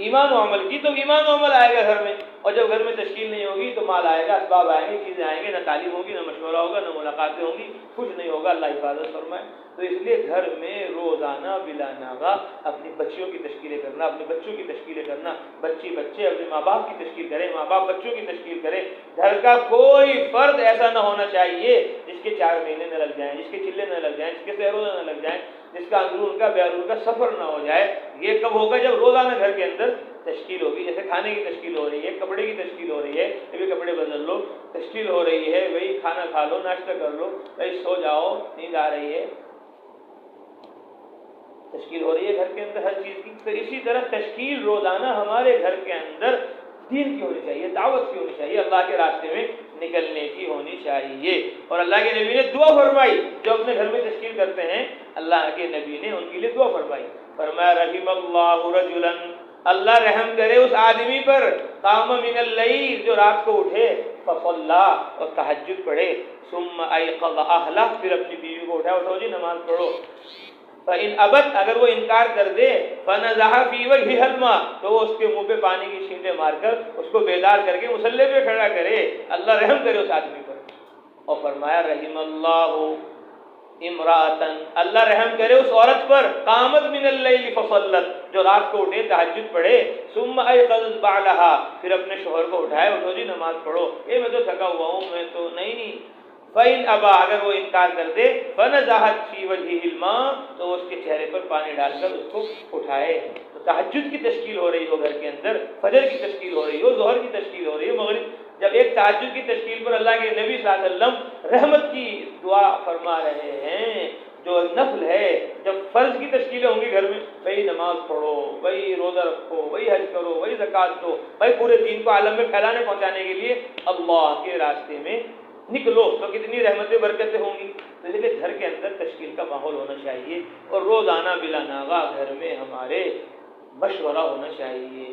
ایمان و عمل کی تو ایمان و عمل آئے گا گھر میں، اور جب گھر میں تشکیل نہیں ہوگی تو مال آئے گا، اسباب آئیں گے، چیزیں آئیں گے، نہ تعلیم ہوگی، نہ مشورہ ہوگا، نہ ملاقاتیں ہوں گی، کچھ نہیں ہوگا، اللہ حفاظت فرمائے۔ تو اس لیے گھر میں روزانہ بلا ناغہ اپنی بچیوں کی تشکیلیں کرنا، اپنے بچوں کی تشکیلیں کرنا، بچے اپنے ماں باپ کی تشکیل کریں، ماں باپ بچوں کی تشکیل کریں۔ گھر کا کوئی فرد ایسا نہ ہونا چاہیے جس کے 4 مہینے نہ لگ جائیں، جس کے چلے نہ لگ جائیں، جس کے سہ روزہ نہ لگ جائیں، جس کا اندرون کا بیرون کا سفر نہ ہو جائے۔ یہ کب ہوگا؟ جب روزانہ گھر کے اندر تشکیل ہوگی، جیسے کھانے کی تشکیل ہو رہی ہے، کپڑے کی تشکیل ہو رہی ہے، کبھی کپڑے بدل لو، تشکیل ہو رہی ہے، وہی کھانا کھا لو، ناشتہ کر لو، وہی سو جاؤ، نیند آ رہی ہے، تشکیل ہو رہی ہے گھر کے اندر ہر چیز کی۔ تو اسی طرح تشکیل روزانہ ہمارے گھر کے اندر دین کی ہونی چاہیے، دعوت کی ہونی چاہیے، اللہ کے راستے میں نکلنے کی ہونی چاہیے۔ اور اللہ کے نبی نے دعا فرمائی، جو اپنے گھر میں تشکیل کرتے ہیں اللہ کے نبی نے ان کے لیے دعا فرمائی، فرمایا رحم اللہ رجلا، اللہ رحم کرے اس آدمی پر، قام من اللیل، جو رات کو اٹھے، فصلی، اور تہجد پڑھے، ثم ایقظ اہلہ، پھر اپنی بیوی کو اٹھا، اٹھو جی نماز پڑھو، فَإِنْ أَبَتْ، اگر وہ انکار کر دے، فَنَزَحَ فِي وَجْهِهَا الْمَاءَ، تو وہ اس کے منہ پہ پانی کی چھینٹیں مار کر اس کو بیدار کر کے مصلی پہ کھڑا کرے، اللہ رحم کرے اس آدمی پر۔ اور فرمایا رحم اللہ امرأۃ، اللہ رحم کرے اس عورت پر، قامت من اللیل فصلت، جو رات کو اٹھے تہجد پڑھے، ثم ایقظت بعلها، پھر اپنے شوہر کو اٹھائے، اٹھو جی نماز پڑھو، میں تو تھکا ہوا ہوں، میں تو نہیں۔ فَإِنْ أَبَى، اگر وہ انکار کر دے، فَنَزَحَتْ فِي وَجْهِهِ الْمَاءَ، تو اس کے چہرے پر پانی ڈال کر اس کو اٹھائے۔ تو تہجد کی تشکیل ہو رہی ہو گھر کے اندر، فجر کی تشکیل ہو رہی ہو، ظہر کی تشکیل ہو رہی ہو، مغرب، جب ایک تہجد کی تشکیل پر اللہ کے نبی صلی اللہ علیہ وسلم رحمت کی دعا فرما رہے ہیں، جو نفل ہے، جب فرض کی تشکیلیں ہوں گی گھر میں، وہی نماز پڑھو، وہی روزہ رکھو، وہی حج کرو، وہی زکوٰۃ دو، بھائی پورے دین کو عالم میں پھیلانے پہنچانے کے لیے اللہ کے راستے میں نکلو، تو کتنی رحمتیں برکتیں ہوں گی۔ تو اس لیے گھر کے اندر تشکیل کا ماحول ہونا چاہیے، اور روزانہ بلا ناغہ گھر میں ہمارے مشورہ ہونا چاہیے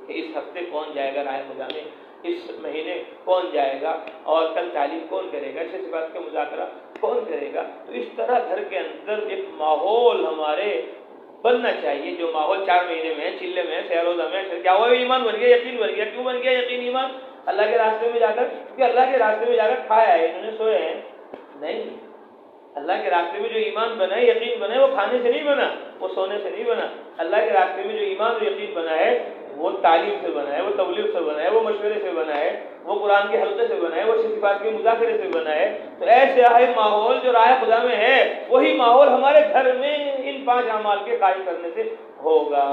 کہ اس ہفتے کون جائے گا راہ خدا میں، اس مہینے کون جائے گا، اور کل تعلیم کون کرے گا، اس بات کا مذاکرہ کون کرے گا۔ تو اس طرح گھر کے اندر ایک ماحول ہمارے بننا چاہیے، جو ماحول 4 مہینے میں ہے، چلے میں ہے، سہ روزہ میں ہے، کیا ہوا ایمان بن گیا، یقین بن گیا۔ کیوں بن گیا یقین ایمان؟ اللہ کے راستے میں جا کر، کیونکہ اللہ کے راستے میں جا کر کھایا ہے، انہوں نے سوئے ہیں نہیں۔ اللہ کے راستے میں جو ایمان بنا ہے، یقین بنا ہے، وہ کھانے سے نہیں بنا، وہ سونے سے نہیں بنا۔ اللہ کے راستے میں جو ایمان اور یقین بنا ہے وہ تعلیم سے بنا ہے، وہ تبلیغ سے بنا ہے، وہ مشورے سے بنا ہے، وہ قرآن کے حلقے سے بنا ہے، وہ صفات کے مذاکرے سے بنا ہے. تو ایسے ماحول جو راہ خدا میں ہے وہی ماحول ہمارے گھر میں ان 5 اعمال کے قائم کرنے سے ہوگا.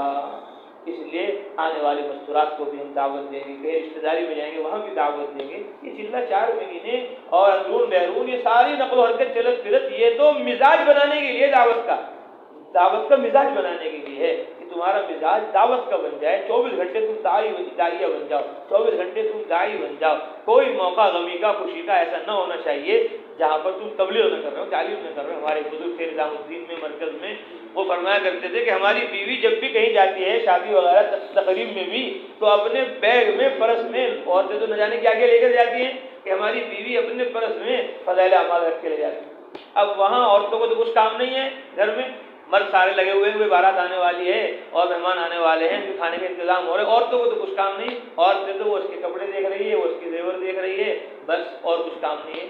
اس لیے آنے والے مستورات کو بھی ہم دعوت دیں گے، کہیں رشتہ داری میں جائیں گے وہاں بھی دعوت دیں گے. یہ چلہ 4 مہینے اور اندرون بیرون یہ ساری نقل و حرکت چلت پھرت یہ تو مزاج بنانے کے لیے دعوت کا مزاج بنانے کے لیے ہے کہ تمہارا مزاج دعوت کا بن جائے. 24 گھنٹے تم داعیہ بن جاؤ، 24 گھنٹے تم داعی بن جاؤ. کوئی موقع غمی کا خوشی کا ایسا نہ ہونا چاہیے جہاں پر تم تبلیغ نہ کر رہے ہو، تعلیم نہ کر رہے ہو. ہمارے بزرگ تھے نظام الدین میں مرکز میں، وہ فرمایا کرتے تھے کہ ہماری بیوی جب بھی کہیں جاتی ہے شادی وغیرہ تقریب میں بھی تو اپنے بیگ میں پرس میں، عورتیں تو نہ جانے کیا کیا لے کر جاتی ہیں کہ ہماری بیوی اپنے پرس میں فضائل اعمال رکھ کے لے جاتی ہے. اب وہاں عورتوں کو تو کچھ کام نہیں ہے گھر میں، مرد سارے لگے ہوئے ہیں، بارات آنے والی ہے اور مہمان آنے والے ہیں، کھانے کا انتظام ہو رہا ہے. عورتوں کو تو کچھ کام نہیں، عورتیں تو وہ اس کے کپڑے دیکھ رہی ہے، وہ اس کے زیور دیکھ رہی ہے، بس اور کچھ کام نہیں ہے.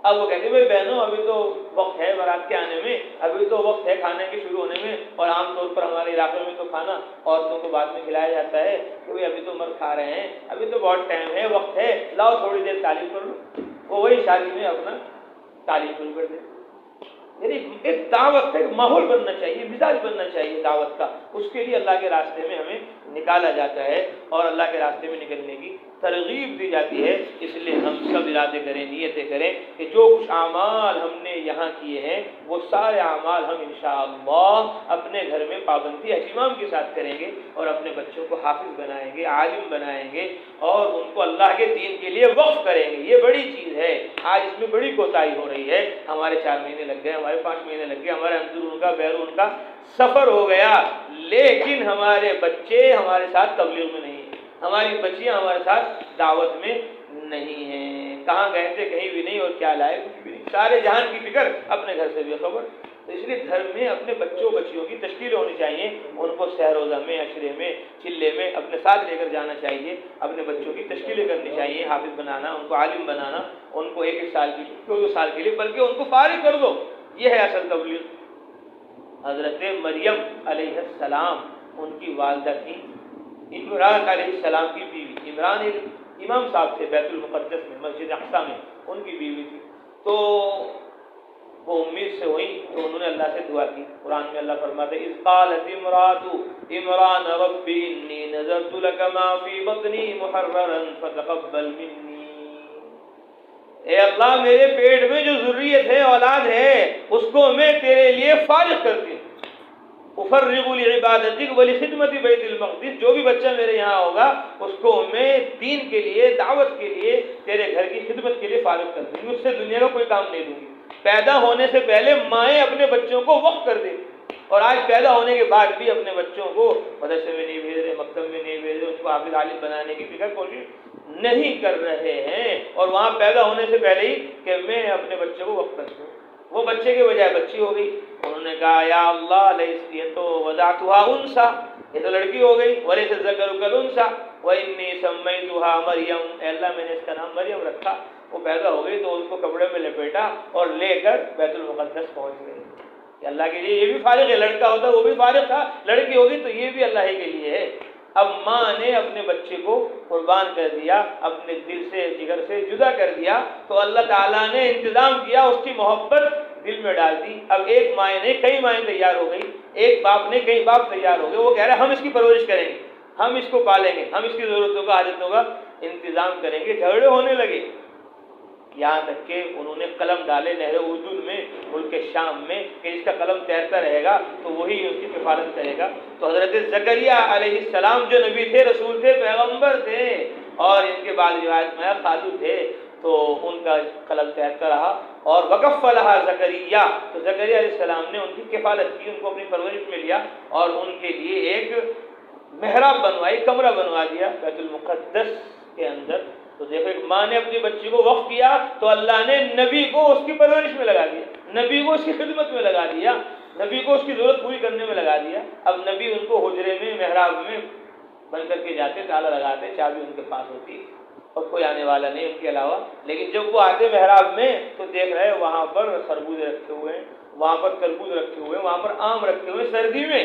اب وہ کہتے ہیں بھائی بہنوں ابھی تو وقت ہے بارات کے آنے میں، ابھی تو وقت ہے کھانے کے شروع ہونے میں. اور عام طور پر ہمارے علاقے میں تو کھانا عورتوں کو بعد میں کھلایا جاتا ہے کہ بھائی ابھی تو مرد کھا رہے ہیں، ابھی تو بہت ٹائم ہے، وقت ہے، لاؤ تھوڑی دیر تعلیم کر لو. وہ وہی شادی میں اپنا تعلیم شروع کر دیں. یعنی ایک دعوت کا ایک ماحول بننا چاہیے، مزاج بننا چاہیے دعوت کا. اس کے لیے اللہ کے راستے میں ہمیں نکالا جاتا ہے اور اللہ کے راستے میں نکلنے کی ترغیب دی جاتی ہے. اس لیے ہم سب ارادے کریں، نیتیں کریں کہ جو کچھ اعمال ہم نے یہاں کیے ہیں وہ سارے اعمال ہم انشاءاللہ اپنے گھر میں پابندی اہتمام کے ساتھ کریں گے اور اپنے بچوں کو حافظ بنائیں گے، عالم بنائیں گے اور ان کو اللہ کے دین کے لیے وقف کریں گے. یہ بڑی چیز ہے. آج اس میں بڑی کوتاہی ہو رہی ہے. ہمارے 4 مہینے لگ گئے، ہمارے 5 مہینے لگ گئے، ہمارے اندرون کا بیرون کا سفر ہو گیا، لیکن ہمارے بچے ہمارے ساتھ تبلیغ میں نہیں ہیں، ہماری بچیاں ہمارے ساتھ دعوت میں نہیں ہیں. کہاں گئے تھے؟ کہیں بھی نہیں. اور کیا لائے؟ کچھ بھی نہیں. سارے جہان کی فکر، اپنے گھر سے بے خبر. تو اس لیے گھر میں اپنے بچوں بچیوں کی تشکیل ہونی چاہیے. ان کو سحر روزہ میں، عشرے میں، چلے میں اپنے ساتھ لے کر جانا چاہیے. اپنے بچوں کی تشکیلیں کرنی چاہیے، حافظ بنانا، ان کو عالم بنانا، ان کو 1 سال کی 2 سال کے لیے بلکہ ان کو فارغ کر دو. یہ ہے اصل تبلیغ. حضرت مریم علیہ السلام ان کی والدہ تھی عمران علیہ السلام کی بیوی. عمران ایک امام صاحب تھے بیت المقدس میں، مسجد اقصی میں، ان کی بیوی تھی. تو وہ امید سے ہوئی تو انہوں نے اللہ سے دعا کی. قرآن میں اللہ فرماتے ہیں اذ قالت امرأة عمران رب انی نذرت لک ما فی بطنی محررا فتقبل منی. اے اللہ میرے پیٹ میں جو ذریت ہے، اولاد ہے، اس کو میں تیرے لیے فارغ کرتی ہوں. افرغ لعبادتک ولخدمت بیت المقدس. جو بھی بچہ میرے یہاں ہوگا اس کو میں دین کے لیے، دعوت کے لیے، تیرے گھر کی خدمت کے لیے فارغ کر دوں گی. اس سے دنیا کا کوئی کام نہیں دوں گی. پیدا ہونے سے پہلے مائیں اپنے بچوں کو وقف کر دیں، اور آج پیدا ہونے کے بعد بھی اپنے بچوں کو مدرسے میں نہیں بھیج رہے، مکتب میں نہیں بھیج رہے، اس کو حافظ عالم بنانے کی فکر کوشش نہیں کر رہے ہیں. اور وہاں پیدا ہونے سے پہلے ہی کہ میں اپنے بچوں کو وقف کر دوں. وہ بچے کے بجائے بچی ہو گئی. انہوں نے کہا یا اللہ یہ تو وضعتها انثى، یہ تو لڑکی ہو گئی. وليس الذكر كالانثى واني سميتها مریم. اے اللہ میں نے اس کا نام مریم رکھا. وہ پیدا ہو گئی تو ان کو کپڑے میں لپیٹا اور لے کر بیت المقدس پہنچ گئے. کہ اللہ کے لیے یہ بھی فارغ ہے. لڑکا ہوتا وہ بھی فارغ تھا، لڑکی ہوگی تو یہ بھی اللہ ہی کے لیے ہے. اب ماں نے اپنے بچے کو قربان کر دیا، اپنے دل سے جگر سے جدا کر دیا، تو اللہ تعالیٰ نے انتظام کیا، اس کی محبت دل میں ڈال دی. اب ایک ماں نے کئی مائیں تیار ہو گئی، ایک باپ نے کئی باپ تیار ہو گئے. وہ کہہ رہے ہیں ہم اس کی پرورش کریں گے، ہم اس کو پالیں گے، ہم اس کی ضرورتوں کا، حاجتوں کا انتظام کریں گے. جھگڑے ہونے لگے، یہاں تک کہ انہوں نے قلم ڈالے نہر اردن میں، ملک شام میں، کہ جس کا قلم تیرتا رہے گا تو وہی اس کی کفالت کرے گا. تو حضرت زکریا علیہ السلام جو نبی تھے، رسول تھے، پیغمبر تھے، اور ان کے بعد روایت میں خالو تھے، تو ان کا قلم تیرتا رہا. اور وقف لہا زکریا، تو زکریا علیہ السلام نے ان کی کفالت کی، ان کو اپنی پرورش میں لیا اور ان کے لیے ایک محراب بنوائی، کمرہ بنوا دیا بیت المقدس کے اندر. تو دیکھو ایک ماں نے اپنی بچی کو وقف کیا تو اللہ نے نبی کو اس کی پرورش میں لگا دیا، نبی کو اس کی خدمت میں لگا دیا، نبی کو اس کی ضرورت پوری کرنے میں لگا دیا. اب نبی ان کو حجرے میں، محراب میں بند کر کے جاتے، تالا لگاتے، چابی ان کے پاس ہوتی اور کوئی آنے والا نہیں ان کے علاوہ. لیکن جب وہ آتے محراب میں تو دیکھ رہے وہاں پر خربوزے رکھے ہوئے ہیں، وہاں پر تربوز رکھے ہوئے ہیں، وہاں پر آم رکھے ہوئے ہیں سردی میں.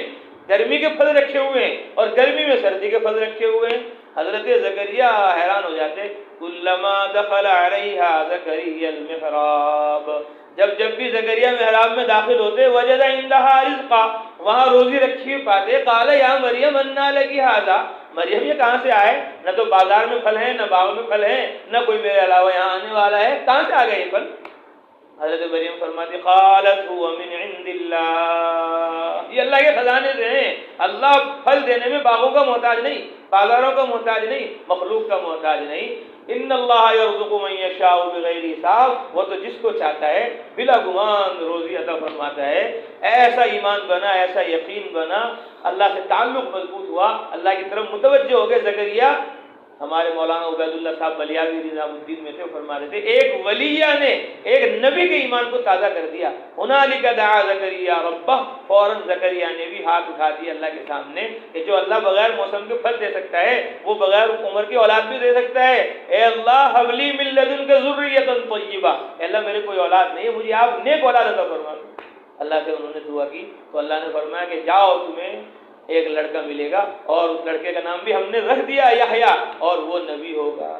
گرمی کے پھل رکھے ہوئے ہیں اور گرمی میں سردی کے پھل رکھے ہوئے ہیں۔ حضرت زکریا حیران ہو جاتے، کلما دخل علیہا زکریا المحراب، جب بھی زکریا محراب میں داخل ہوتے، وجد عندہا رزقا، وہاں روزی رکھی ہوئی پاتے، قال یا مریم انا لکی ھذا، مریم یہ کہاں سے آئے؟ نہ تو بازار میں پھل ہیں، نہ باغ میں پھل ہیں، نہ کوئی میرے علاوہ یہاں آنے والا ہے، کہاں سے آ گئے یہ پھل؟ حضرت مریم فرماتی قالت هو من عند اللہ، یہ اللہ کے خزانے سے ہیں۔ اللہ پھل دینے میں باغوں کا محتاج نہیں، بازاروں کا محتاج نہیں، مخلوق کا محتاج نہیں۔ ان اللہ یرزق من یشاء بغیر حساب، وہ تو جس کو چاہتا ہے بلا گمان روزی عطا فرماتا ہے۔ ایسا ایمان بنا، ایسا یقین بنا، اللہ سے تعلق مضبوط ہوا، اللہ کی طرف متوجہ ہو گئے زکریا۔ ہمارے مولانا عبید اللہ صاحب بلیاوی نظام الدین میں تھے، فرما رہے تھے ایک ولیہ نے ایک نبی کے ایمان کو تازہ کر دیا۔ ہنالک دعا زکریا ربہ، فوراً زکریا نے بھی ہاتھ اٹھا دیا اللہ کے سامنے کہ جو اللہ بغیر موسم کے پھل دے سکتا ہے وہ بغیر عمر کی اولاد بھی دے سکتا ہے۔ اے اللہ حب لی من لدنک ذریۃ طیبہ، اے اللہ میرے کوئی اولاد نہیں ہے، مجھے آپ نیک اولاد عطا فرما۔ اللہ سے انہوں نے دعا کی تو اللہ نے فرمایا کہ جاؤ تمہیں ایک لڑکا ملے گا اور اس لڑکے کا نام بھی ہم نے رکھ دیا یحییٰ، اور وہ نبی ہوگا۔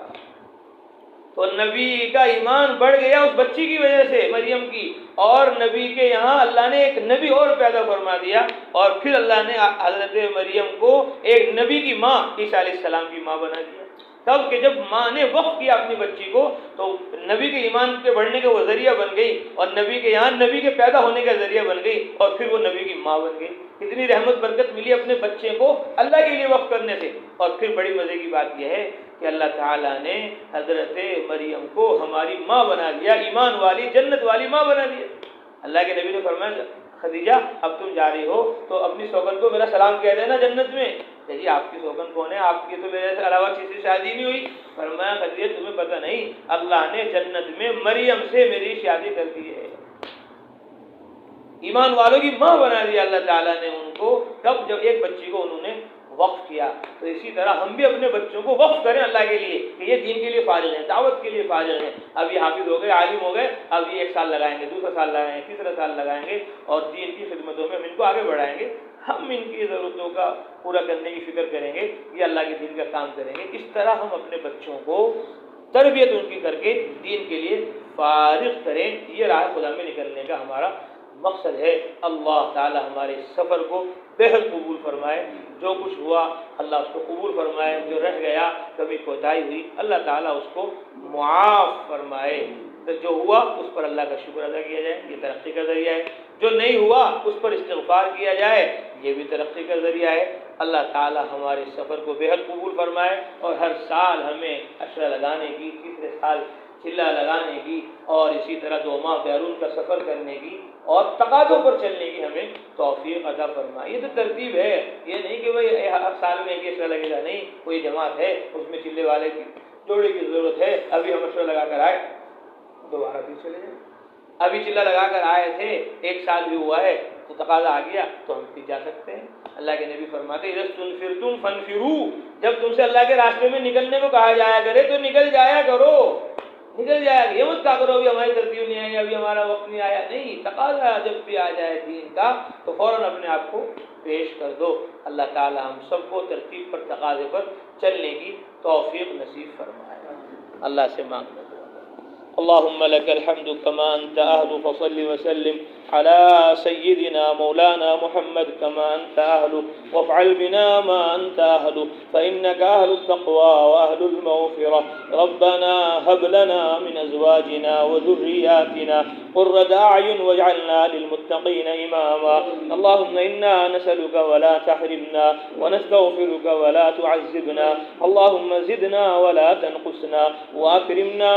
تو نبی کا ایمان بڑھ گیا اس بچی کی وجہ سے، مریم کی، اور نبی کے یہاں اللہ نے ایک نبی اور پیدا فرما دیا، اور پھر اللہ نے حضرت مریم کو ایک نبی کی ماں عیسیٰ علیہ السلام کی ماں بنا دیا۔ تب کہ جب ماں نے وقف کیا اپنی بچی کو تو نبی کے ایمان کے بڑھنے کا وہ ذریعہ بن گئی، اور نبی کے یہاں نبی کے پیدا ہونے کا ذریعہ بن گئی، اور پھر وہ نبی کی ماں بن گئی۔ کتنی رحمت برکت ملی اپنے بچے کو اللہ کے لیے وقف کرنے سے۔ اور پھر بڑی مزے کی بات یہ ہے کہ اللہ تعالیٰ نے حضرت مریم کو ہماری ماں بنا دیا، ایمان والی جنت والی ماں بنا دیا۔ اللہ کے نبی نے فرمایا خدیجہ اب تم جا رہی ہو تو اپنی سوگن کو میرا سلام کہہ دینا جنت میں۔ جی آپ کی سوگن کون ہے؟ آپ کی تو میرے سے علاوہ کسی سے شادی نہیں ہوئی۔ فرمایا خدیجہ تمہیں پتہ نہیں، اللہ نے جنت میں مریم سے میری شادی کر دی ہے۔ ایمان والوں کی ماں بنا دیا اللہ تعالیٰ نے ان کو، تب جب ایک بچی کو انہوں نے وقف کیا۔ تو اسی طرح ہم بھی اپنے بچوں کو وقف کریں اللہ کے لیے کہ یہ دین کے لیے فارغ ہیں، دعوت کے لیے فارغ ہیں، اب یہ حافظ ہو گئے، عالم ہو گئے، اب یہ 1 سال لگائیں گے، دوسرا سال لگائیں گے، تیسرا سال لگائیں گے، اور دین کی خدمتوں میں ہم ان کو آگے بڑھائیں گے۔ ہم ان کی ضرورتوں کا پورا کرنے کی فکر کریں گے، یہ اللہ کے دین کا کام کریں گے۔ اس طرح ہم اپنے بچوں کو تربیت ان کی کر کے دین کے لیے فارغ کریں، یہ راہ خدا میں نکلنے کا ہمارا مقصد ہے۔ اللہ تعالی ہمارے سفر کو بہت قبول فرمائے، جو کچھ ہوا اللہ اس کو قبول فرمائے، جو رہ گیا کبھی کوتاہی ہوئی اللہ تعالیٰ اس کو معاف فرمائے، تو جو ہوا اس پر اللہ کا شکر ادا کیا جائے، یہ ترقی کا ذریعہ ہے، جو نہیں ہوا اس پر استغفار کیا جائے، یہ بھی ترقی کا ذریعہ ہے۔ اللہ تعالیٰ ہمارے سفر کو بہت قبول فرمائے، اور ہر سال ہمیں عشرہ لگانے کی، تیسرے سال چلہ لگانے کی، اور اسی طرح 2 ماہ بیرون کا سفر کرنے کی اور تقاضوں پر چلنے کی ہمیں توفیق عطا فرمائے۔ یہ تو ترتیب ہے، یہ نہیں کہ بھائی ہر سال میں ایک عشرہ لگے گا، نہیں، کوئی جماعت ہے اس میں چلے والے کی جوڑے کی ضرورت ہے، ابھی ہم عشرہ لگا کر آئے دوبارہ بھی چلے جائیں، ابھی چلہ لگا کر آئے تھے 1 سال بھی ہوا ہے تو تقاضا آ گیا تو ہم بھی جا سکتے ہیں۔ اللہ کے نبی فرماتے ہیں اذا استنفرتم فانفروا، جب تم سے اللہ کے راستے میں نکلنے کو کہا جایا کرے تو نکل جایا کرو، نکل جایا، یہ مت کہا کرو ابھی ہماری ترتیب نہیں آئی، ابھی ہمارا وقت نہیں آیا، نہیں، تقاضا جب بھی آ جائے دین کا تو فوراً اپنے آپ کو پیش کر دو۔ اللہ تعالی ہم سب کو ترتیب پر تقاضے پر چلنے کی توفیق نصیب فرمائے۔ اللہ سے مانگنا اللهم لك الحمد كما أنت أهل، فصل وسلم على سيدنا مولانا محمد كما أنت أهل، وافعل بنا ما أنت أهل، فإنك أهل التقوى وأهل المغفرة. ربنا هب لنا من أزواجنا وذرياتنا قرة أعين واجعلنا للمتقين إماما. اللهم إنا نسألك ولا تحرمنا، ونستغفرك ولا تعذبنا. اللهم زدنا ولا تنقصنا، وأكرمنا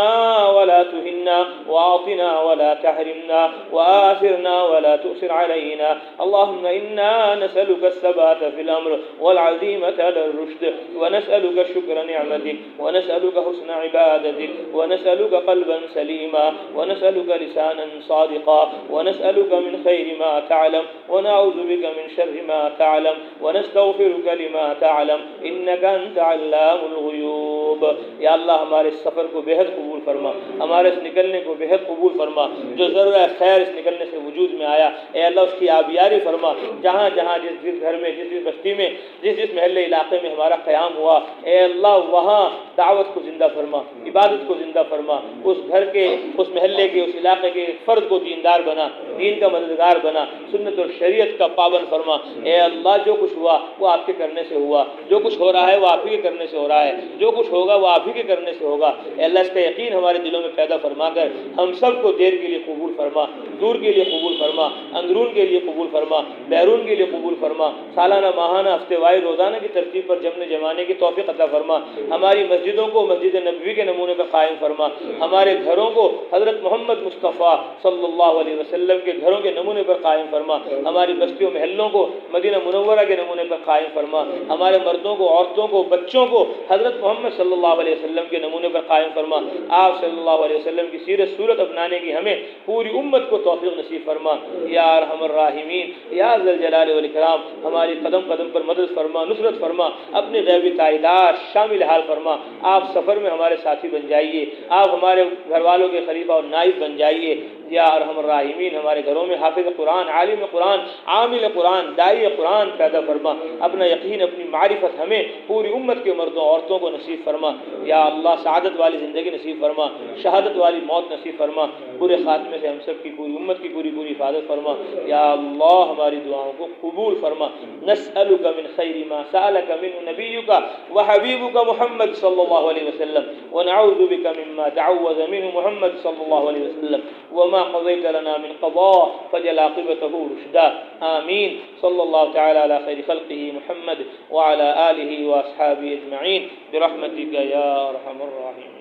ولا تهنا، وأعطنا ولا تحرمنا، وآثرنا ولا تؤثر علينا. اللهم إنا نسألك الثبات في الأمر والعزيمة على الرشد، ونسألك شكر نعمتك، ونسألك حسن عبادتك، ونسألك قلبا سليما، ونسألك لسانا صادقا، ونسألك من خير ما تعلم، ونعوذ بك من شر ما تعلم، ونستغفرك لما تعلم، إنك أنت علام الغيوب. یا اللہ ہمارے سفر کو بہت قبول فرما، ہمارے اس نکلنے کو بہت قبول فرما، جو ذرہ خیر اس نکلنے سے وجود میں آیا اے اللہ اس کی آبیاری فرما، جہاں جہاں جس جس گھر میں جس جس بستی میں جس جس محلے علاقے میں ہمارا قیام ہوا اے اللہ وہاں دعوت کو زندہ فرما، عبادت کو زندہ فرما، اس گھر کے اس محلے کے اس علاقے کے فرد کو دیندار بنا، دین کا مددگار بنا، سنت اور شریعت کا پابند فرما اے اللہ جو کچھ ہوا وہ آپ کے کرنے سے ہوا، جو کچھ ہو رہا ہے وہ آپ ہی کے کرنے سے ہو رہا ہے، جو کچھ ہوگا وہ آپ ہی کے کرنے سے ہوگا اے اللہ اس کا یقین ہمارے دلوں میں پیدا فرما کر ہم سب کو دیر کے لیے قبول فرما، دور کے لیے قبول فرما، اندرون کے لیے قبول فرما، بیرون کے لیے قبول فرما، سالانہ ماہانہ ہفتے وار روزانہ کی ترتیب پر جمنے جمانے کی توفیق عطا فرما، ہماری مسجدوں کو مسجد نبوی کے نمونے پر قائم فرما، ہمارے گھروں کو حضرت محمد مصطفیٰ صلی اللہ علیہ وسلم کے گھروں کے نمونے پر قائم فرما، ہماری بستیوں محلوں کو مدینہ منورہ کے نمونے پر قائم فرما، ہمارے مردوں کو عورتوں کو بچوں کو حضرت محمد صلی اللہ علیہ وسلم کے نمونے پر قائم فرما، آپ صلی اللہ علیہ وسلم کی سیرت صورت اپنانے کی ہمیں پوری امت کو توفیق نصیب فرما یا ارحم الراحمین یا ذی الجلال والاکرام، ہماری قدم قدم پر مدد فرما، نصرت فرما، اپنے غیبی تائیدات شامل حال فرما، آپ سفر میں ہمارے ساتھی بن جائیے، آپ ہمارے گھر والوں کے خلیفہ اور نائب بن جائیے یا ارحم الراحمین، ہمارے گھروں میں حافظ قرآن، عالم قرآن، عامل قرآن، داعی قرآن پیدا فرما، اپنا یقین اپنی معرفت ہمیں پوری امت کے مردوں عورتوں کو نصیب فرما یا اللہ، سعادت والی زندگی نصیب فرما، شہادت والی موت نصیب فرما، پورے خاتمے سے ہم سب کی پوری امت کی پوری حفاظت فرما یا اللہ، ہماری دعاؤں کو قبول فرما، نسألک من خیر ما سألک منہ نبیک وحبیبک محمد صلی اللہ علیہ وسلم ونعوذ بک مما تعوذ منہ محمد صلی اللہ علیہ وسلم وما قضیت لنا من قضاء فجل عاقبته رشدا آمین صلی اللہ تعالی علی خیر خلقہ محمد وعلى آلہ واصحابہ اجمعین برحمتک یا ارحم الراحمین۔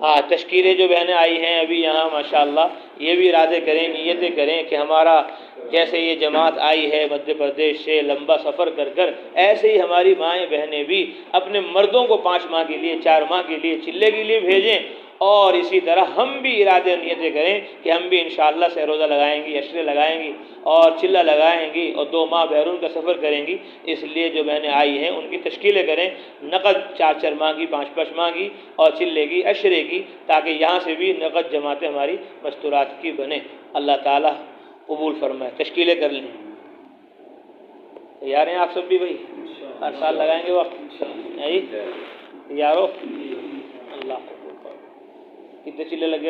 ہاں، تشکیلیں جو بہنیں آئی ہیں ابھی یہاں ماشاءاللہ، یہ بھی ارادے کریں، نیتیں کریں کہ ہمارا جیسے یہ جماعت آئی ہے مدھیہ پردیش سے لمبا سفر کر کر، ایسے ہی ہماری مائیں بہنیں بھی اپنے مردوں کو 5 ماہ کے لیے 4 ماہ کے لیے چلے کے لیے بھیجیں، اور اسی طرح ہم بھی ارادے نیتیں کریں کہ ہم بھی انشاءاللہ سہ روزہ لگائیں گی، عشرے لگائیں گی اور چلہ لگائیں گی اور 2 ماہ بیرون کا سفر کریں گی۔ اس لیے جو بہنیں آئی ہیں ان کی تشکیلیں کریں، نقد 4 ماہ کی، 5 ماہ کی اور چلے کی، عشرے کی، تاکہ یہاں سے بھی نقد جماعتیں ہماری مستورات کی بنیں۔ اللہ تعالیٰ قبول فرمائے، تشکیلیں کر لیں۔ تیار ہیں آپ سب بھی بھائی؟ ہر سال لگائیں گے وقت تیار ہو؟ اللہ کتنے چلے لگے؟